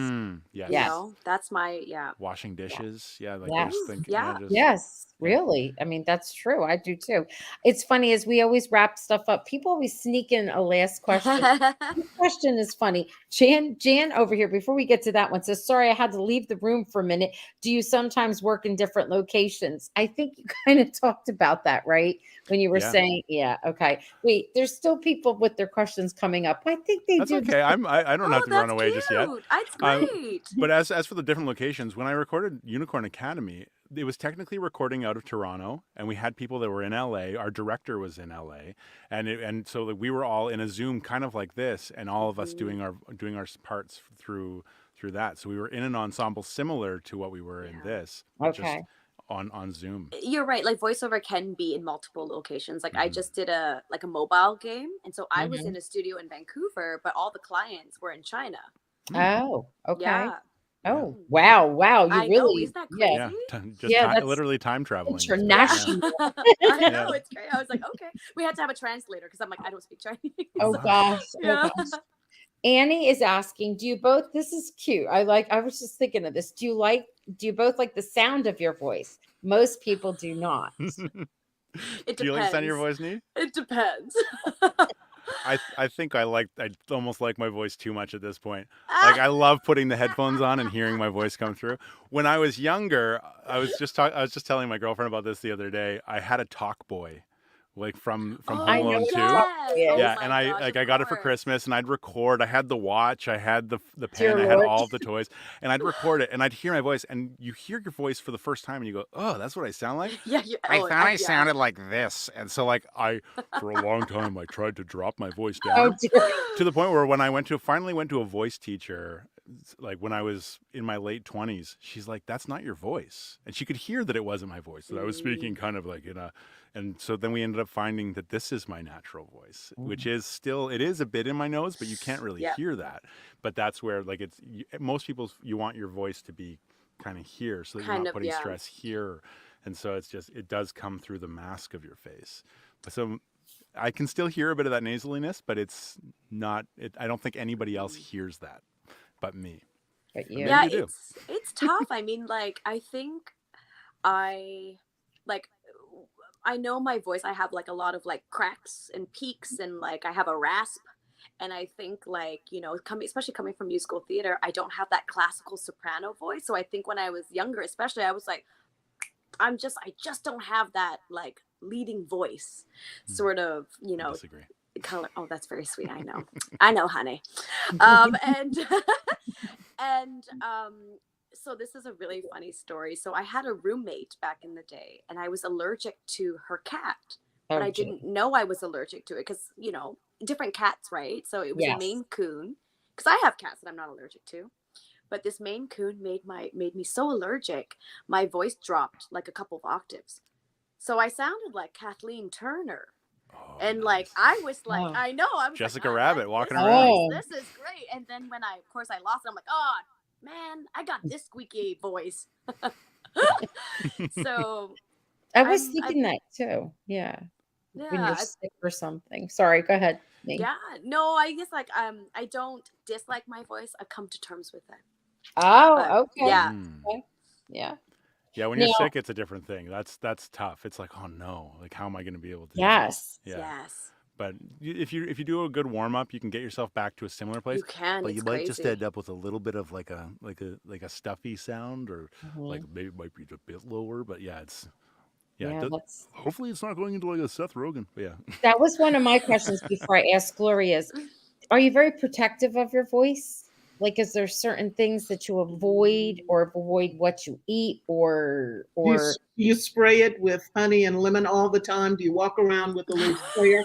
Yes. Yes. That's my, yeah. Washing dishes. Yeah, like Yes. those Ooh, things. Yeah, yeah. just Yes, yeah. really. I mean, that's true. I do too. It's funny as we always wrap stuff up. People always sneak in a last question. This question is funny. Jan over here, before we get to that one, says, sorry, I had to leave the room for a minute. Do you sometimes work in different locations? I think you kind of talked about that, right? When you were Yeah. saying, yeah, okay. Wait, there's still people with their questions coming up. I think they That's do. okay. I don't have Oh, to run that's away just yet. cute. That's Um, great. but as for the different locations, when I recorded Unicorn Academy, it was technically recording out of Toronto, and we had people that were in LA. Our director was in LA, and so like, we were all in a Zoom kind of like this, and all of us Mhm. doing our parts through that. So we were in an ensemble similar to what we were in Yeah. this, but just Okay. on Zoom. You're right. Like voiceover can be in multiple locations. Like I Hmm. just did a mobile game, and so I was Mhm. in a studio in Vancouver, but all the clients were in China. Hmm. Oh, okay. Yeah. Yeah. Oh, Mhm. wow. Wow. You I know. really, Isn't that yeah. Yeah. crazy? Just Yeah, that's literally time traveling. It's very Yeah. yeah. international. I Yeah. know. It's great. I was like, okay. We had to have a translator because I'm like, I don't speak Chinese. Oh Oh wow. gosh. Oh Yeah. gosh. Annie is asking, do you both, this is cute. I was just thinking of this. Do you both like the sound of your voice? Most people do not. It Do you like the sound of your depends. voice, Nee? It depends. I think I almost like my voice too much at this point. Like Ah! I love putting the headphones on and hearing my voice come through. When I was younger, I was just telling my girlfriend about this the other day. I had a talk boy, like from I Home know Alone what 2. talk Yes. boy Oh is. Yeah, and my I gosh, like of I got it for course. Christmas, and I'd record. I had the watch, I had the pen, Dear I had Lord. all of the toys, and I'd record it, and I'd hear my voice, and you hear your voice for the first time, and you go, "Oh, that's what I sound like." Yeah, you, I oh, thought I yeah. sounded like this, and so like for a long time I tried to drop my voice Oh down dear. to the point where when I finally went to a voice teacher, like when I was in my late 20s, she's like, "That's not your voice," and she could hear that it wasn't my voice, that I was speaking kind of like in a, and so then we ended up finding that this is my natural voice, which is still, it is a bit in my nose, but you can't really Yeah, hear that. But that's where like most people, you want your voice to be kind of here so that you're kind not of, putting yeah. stress here, and so it's just, it does come through the mask of your face. So I can still hear a bit of that nasaliness, but it's not. I don't think anybody else Mm. hears that, but me. But But maybe Yeah, you. you do. it's tough. I mean, like I think I like I know my voice. I have like a lot of like cracks and peaks, and like I have a rasp. And I think like, coming, especially coming from musical theater, I don't have that classical soprano voice. So I think when I was younger, especially, I was like, I just don't have that like leading voice sort of, I disagree. color. Oh, that's very sweet. I know, honey. And and so this is a really funny story. So I had a roommate back in the day, and I was allergic to her cat, but Oh I gee. didn't know I was allergic to it because different cats, right? So it was a Yes. Maine Coon, because I have cats that I'm not allergic to. But this Maine Coon made me so allergic, my voice dropped like a couple of octaves. So I sounded like Kathleen Turner. Oh, And like nice. I was like, Oh. I know, I was like, Jessica I like Rabbit this walking around. voice. Oh. This is great. And then when of course I lost it, I'm like, oh man, I got this squeaky voice. So I was I'm thinking that too. Yeah. When you're yeah, sick or something. Sorry, go ahead. Me. yeah. No, I guess like I don't dislike my voice. I've come to terms with it. But Oh, okay. yeah. Mm. Okay. Yeah. Yeah, when you're Now, sick, it's a different thing. That's tough. It's like, oh no, like how am I going to be able to do this? yes. Yeah, Yes. but if you do a good warm up, you can get yourself back to a similar place. You can. But It's you might just crazy. end up with a little bit of like a stuffy sound, or like Mhm. maybe it might be a bit lower. But yeah, it's yeah. Yeah, that's Hopefully, it's not going into like a Seth Rogen. But yeah. that was one of my questions before I asked Gloria's. Are you very protective of your voice? Like, is there certain things that you avoid or avoid what you eat Do you spray it with honey and lemon all the time? Do you walk around with a little sprayer?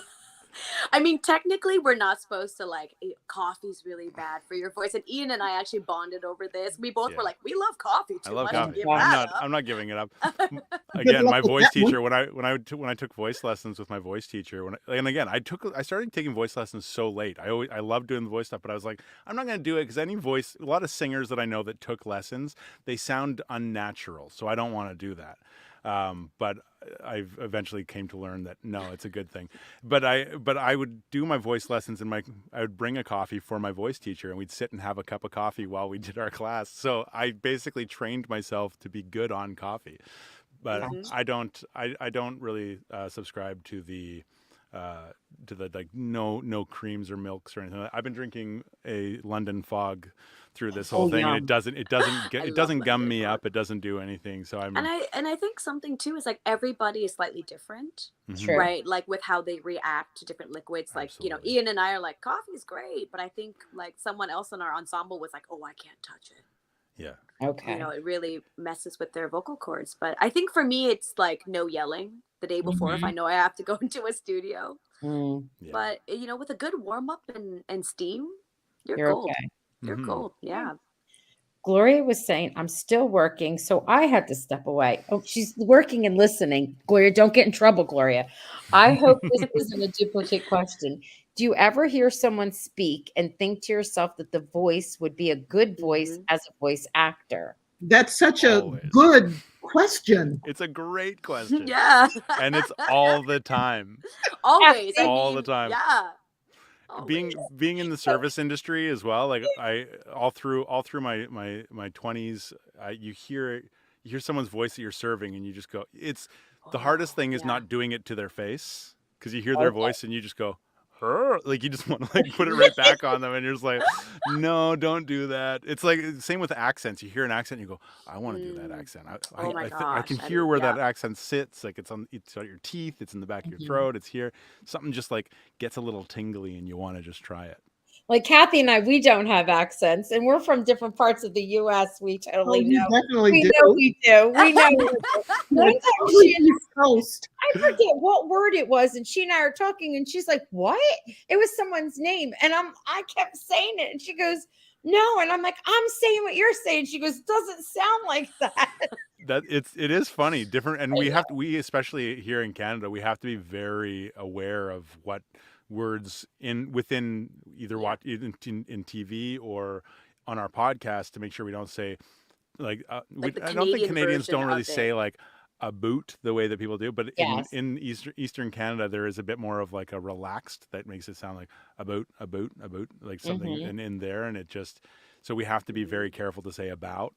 I mean, technically, we're not supposed to like. Coffee's really bad for your voice, and Ian and I actually bonded over this. We both were Yeah. like, we love coffee I too love much to coffee. give Yeah. that I'm not giving it up. Good Again, luck my with voice that one. teacher when I took voice lessons with my voice teacher and again I started taking voice lessons so late. I love doing the voice stuff, but I was like, I'm not going to do it because a lot of singers that I know that took lessons, they sound unnatural, so I don't want to do that. But I've eventually came to learn that no, it's a good thing. But I would do my voice lessons and I would bring a coffee for my voice teacher and we'd sit and have a cup of coffee while we did our class. So I basically trained myself to be good on coffee. But Mhm. I don't really subscribe to the like no creams or milks or anything. I've been drinking a London Fog through this whole oh thing, and yum. I it love doesn't gum London me fog. up. It doesn't do anything. So And I'm I think something too is like everybody is slightly different, mhm, True. right? Like with how they react to different liquids. Like, absolutely. Ian and I are like, coffee's great, but I think like someone else in our ensemble was like, oh, I can't touch it. Yeah. Okay. It really messes with their vocal cords. But I think for me, it's like no yelling the day before if I Mhm. know I have to go into a studio. Mm, Yeah. But with a good warm up and steam, you're you're gold. okay. You're Hmm. gold. Yeah. Gloria was saying, I'm still working, so I had to step away. Oh, she's working and listening. Gloria, don't get in trouble, Gloria. I hope this isn't a duplicate question. Do you ever hear someone speak and think to yourself that the voice would be a good voice Mhm. as a voice actor? That's such a Always. good question. It's a great question, Yeah. and it's all the time, Always. I all the mean, time. yeah. Always. Being in the service industry as well, like I all through my 20s, you hear someone's voice that you're serving and you just go, it's the hardest Oh, thing is yeah. not doing it to their face, because you hear their Okay. voice and you just go, her, like you just want to like put it right back on them and you're just like, no, don't do that. It's like same with accents. You hear an accent, you go, I want to do that Mm. accent. Oh my I can gosh. hear where Yeah. that accent sits. Like it's on your teeth, it's in the back of your Mhm. throat, it's here. Something just like gets a little tingly and you want to just try it. Like Kathy and I, we don't have accents, and we're from different parts of the U.S. We Oh, totally you know. definitely We do. know we do. We know we do. You're One time totally she East Coast. I forget what word it was, and she and I are talking, and she's like, "What?" It was someone's name, and I kept saying it, and she goes, "No," and I'm like, "I'm saying what you're saying." She goes, "Doesn't sound like that." That it is funny, different, and I know. we especially here in Canada, we have to be very aware of what words within either Yeah. watch in TV or on our podcast to make sure we don't say like Like the I don't think Canadian Canadians version don't really of say it. like a boot the way that people do, but Yes. in Eastern Canada there is a bit more of like a relaxed that makes it sound like a boot, like something Hmm. in there, and it just so we have to be very Mhm. careful to say about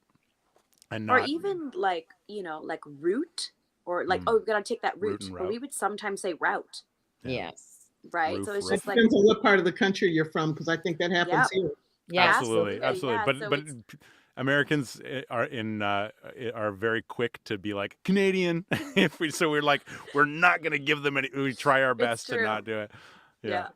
and Or not even like, like root or like, mm, oh, we gotta take that root route. and Or route. we would sometimes say route, Yeah, Yes. right? So roof, it's It just roof. like, depends on what part of the country you're from, because I think that happens yeah, here. Yes. Absolutely, absolutely. absolutely. Yeah. So But it's Americans are very quick to be like Canadian. If we so we're like we're not gonna give them any. We try our it's best to true. not do it. Yeah. Yeah.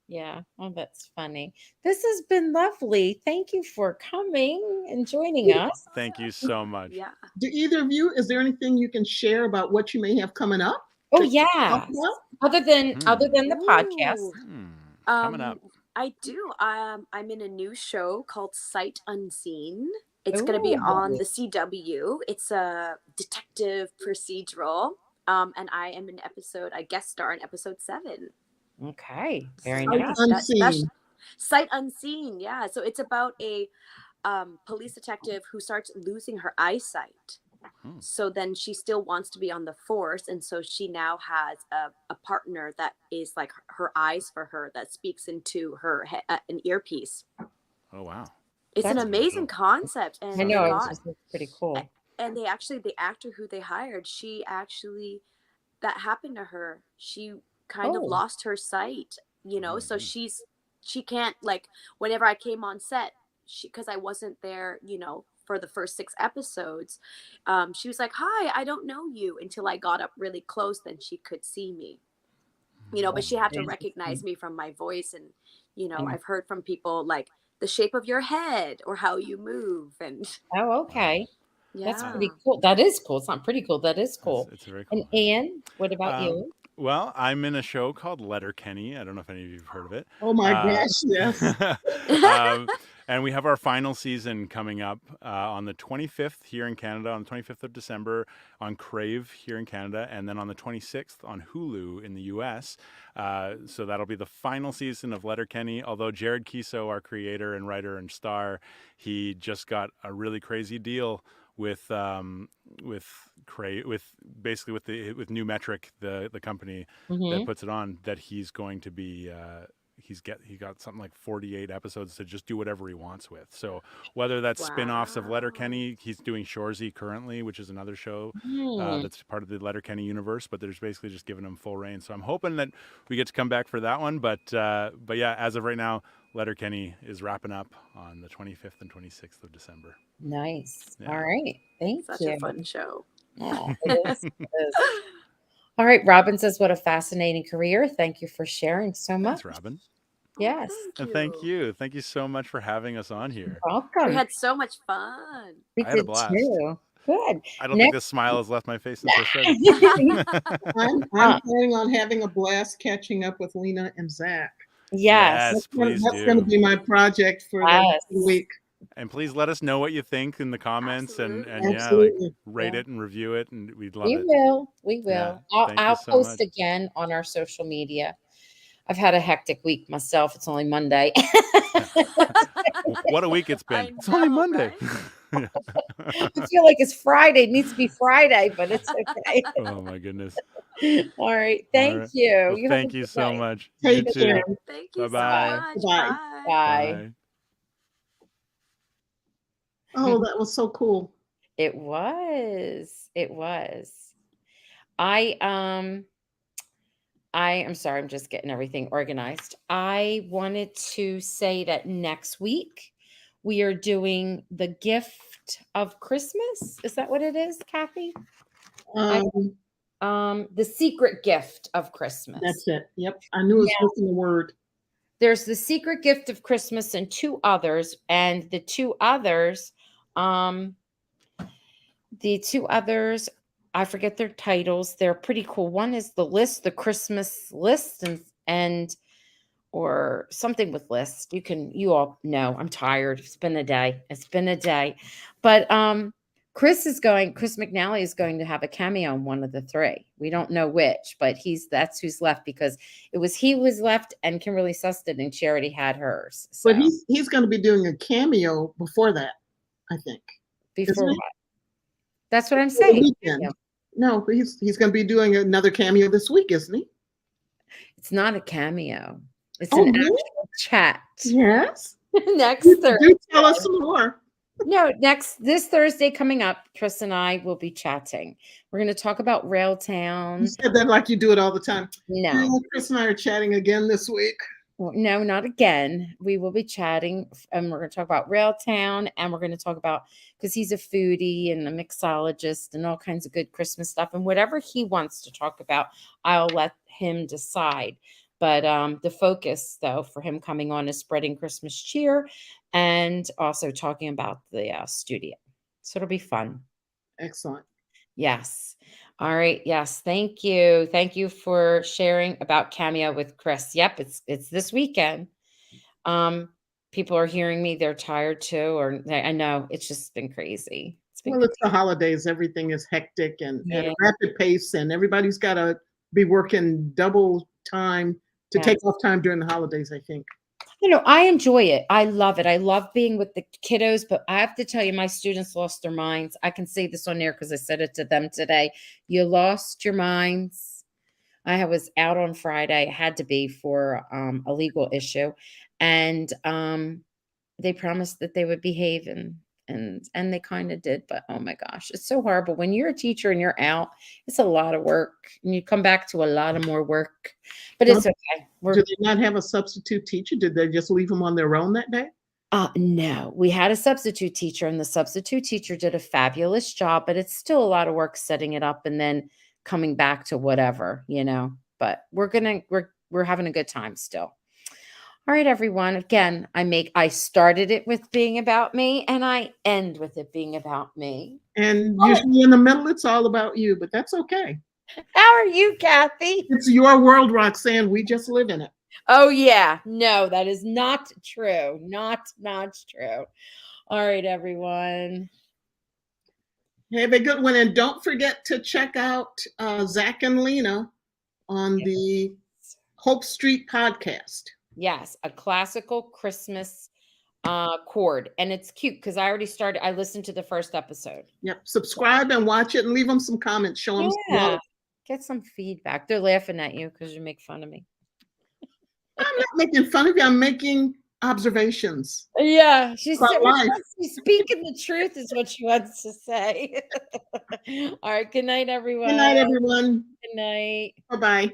Yeah. Oh, that's funny. This has been lovely. Thank you for coming and joining us. Thank you so much. Yeah. Do either of you, is there anything you can share about what you may have coming up Oh, to talk yeah. about? Other than the podcast. Ooh. Coming up. I do. I'm in a new show called Sight Unseen. It's going to be on Oh, the CW. It's a detective procedural. And I am I guest star in episode 7. okay. Very So Sight nice. that's unseen. Sight Unseen. Yeah. So it's about a police detective who starts losing her eyesight. So then she still wants to be on the force, and so she now has a partner that is like her eyes for her, that speaks into her an earpiece. Oh wow. It's an That's amazing concept, I and know, they it got, was pretty cool. and they actually, the actor who they hired, she actually, that happened to her. She kind of Oh, lost her sight, you Oh know, my so goodness. she can't, like, whenever I came on set, because I wasn't there, you know, for the first 6 episodes, she was like, "Hi, I don't know you," until I got up really close, then she could see me, you know, but she Mm. had to recognize interesting. me from my voice. And, you know, And I've heard from people like the shape of your head or how you move. And oh, Wow. okay. That's Uh, yeah. pretty cool. That is cool. It's not pretty cool. That is cool. it's very And cool. Anne, what about Um, you? well, I'm in a show called Letterkenny. I don't know if any of you have heard of it. Oh my Uh, gosh, yes. um, and we have our final season coming up on the 25th here in Canada, on the 25th of December on Crave here in Canada, and then on the 26th on Hulu in the US. So that'll be the final season of Letterkenny. Although Jared Kiso, our creator and writer and star, he just got a really crazy deal with basically with New Metric, the company that Mm-hmm. puts it on, that he's going to be he got something like 48 episodes to just do whatever he wants with. So whether that's spin-offs of Wow. Letterkenny, he's doing Shoresy currently, which is another show Hmm. that's part of the Letterkenny universe, but there's basically just giving him full reign. So I'm hoping that we get to come back for that one. But yeah, as of right now, Letterkenny is wrapping up on the 25th and 26th of December. Nice. All Yeah. right. Thank Such a you. fun show. Oh, it is. It is. All right. Robin says, what a fascinating career. Thank you for sharing so much. Thanks, Robin. Oh, Yes. thank And thank you. you. Thank you so much for having us on here. We Welcome. had so much fun. We I had a did blast. too. Good. I don't think Next. this smile has left my face since I started. I'm planning on having a blast catching up with Lena and Zach. Yes. Yes, please That's going to do. be my project for the Yes. week. And please let us know what you think in the comments, and Absolutely. yeah, like Absolutely. rate Yeah. it and review it, and we'd love We it. will. We Yeah. will. Thank you I'll so post much. again on our social media. I've had a hectic week myself. It's only Monday. What a week it's been. I It's only know, Monday. right? Yeah. I feel like it's Friday. It needs to be Friday, but it's okay. Oh my goodness. All right. All Thank right. you. Well, You have a thank you good so night. much. You Take Good care. too. night. Thank you so Bye-bye. much. Bye. Bye. Bye. Bye. Oh, that was so cool. It was. It was. I um I am sorry, I'm just getting everything organized. I wanted to say that next week we are doing the gift of Christmas. Is that what it is, Kathy? I Um, the secret gift of Christmas. that's it. Yep. I knew it was missing a word. There's the secret gift of Christmas and two others, and um the two others, I forget their titles. They're pretty cool. One is the Christmas list, and or something with list. You all know I'm tired. It's been a day. It's been a day. But Chris McNally is going to have a cameo in one of the three. We don't know which, but that's who's left, because he was left, and Kimberly Susted and Charity had hers. So But he's going to be doing a cameo before that, I think. before Isn't it? what? That's what I'm For the saying. weekend. No, but he's going to be doing another cameo this week, isn't he? It's not a cameo. It's Oh, an really? actual chat. Yes. Next Do Thursday. tell us some more. No, this Thursday coming up, Chris and I will be chatting. We're going to talk about You Railtown. said that like you do it all the time. No, Oh, Chris and I are chatting again this week. no, not again. We will be chatting, and we're going to talk about Railtown, and we're going to talk about, because he's a foodie and a mixologist and all kinds of good Christmas stuff, and whatever he wants to talk about, I'll let him decide. But the focus, though, for him coming on is spreading Christmas cheer, and also talking about the studio. So it'll be fun. Excellent. Yes. All right. Yes. Thank you. Thank you for sharing about Cameo with Chris. Yep, it's this weekend. Um, People are hearing me, they're tired too, I know it's just been crazy. It's been Well, it's the holidays. Everything is hectic and at a Yeah. rapid pace, and everybody's got to be working double time to Yes. take off time during the holidays, I think. I enjoy it. I love it. I love being with the kiddos, but I have to tell you, my students lost their minds. I can say this on air because I said it to them today. You lost your minds. I was out on Friday, had to be for a legal issue, and they promised that they would behave, and they kind of did. But oh my gosh, it's so horrible when you're a teacher and you're out. It's a lot of work, and you come back to a lot of more work. But it's okay. Do they not have a substitute teacher? Did they just leave them on their own that day? No, we had a substitute teacher, and the substitute teacher did a fabulous job, but it's still a lot of work setting it up and then coming back to whatever, but we're having a good time still. All right, everyone. Again, I started it with being about me, and I end with it being about me. And usually in the middle, it's all about you, but that's okay. How are you, Kathy? It's your world, Roxanne. We just live in it. Oh yeah. No, that is not true. Not true. All right, everyone. Have a good one. And don't forget to check out Zach and Lena on the Hope Street podcast. Yes, a classical Christmas chord. And it's cute because I listened to the first episode. Yep. Subscribe and watch it and leave them some comments. Show them some love. Get some feedback. They're laughing at you because you make fun of me. I'm not making fun of you. I'm making observations. Yeah, she's speaking the truth is what she wants to say. All right. Good night, everyone. Good night, everyone. Good night. Bye-bye.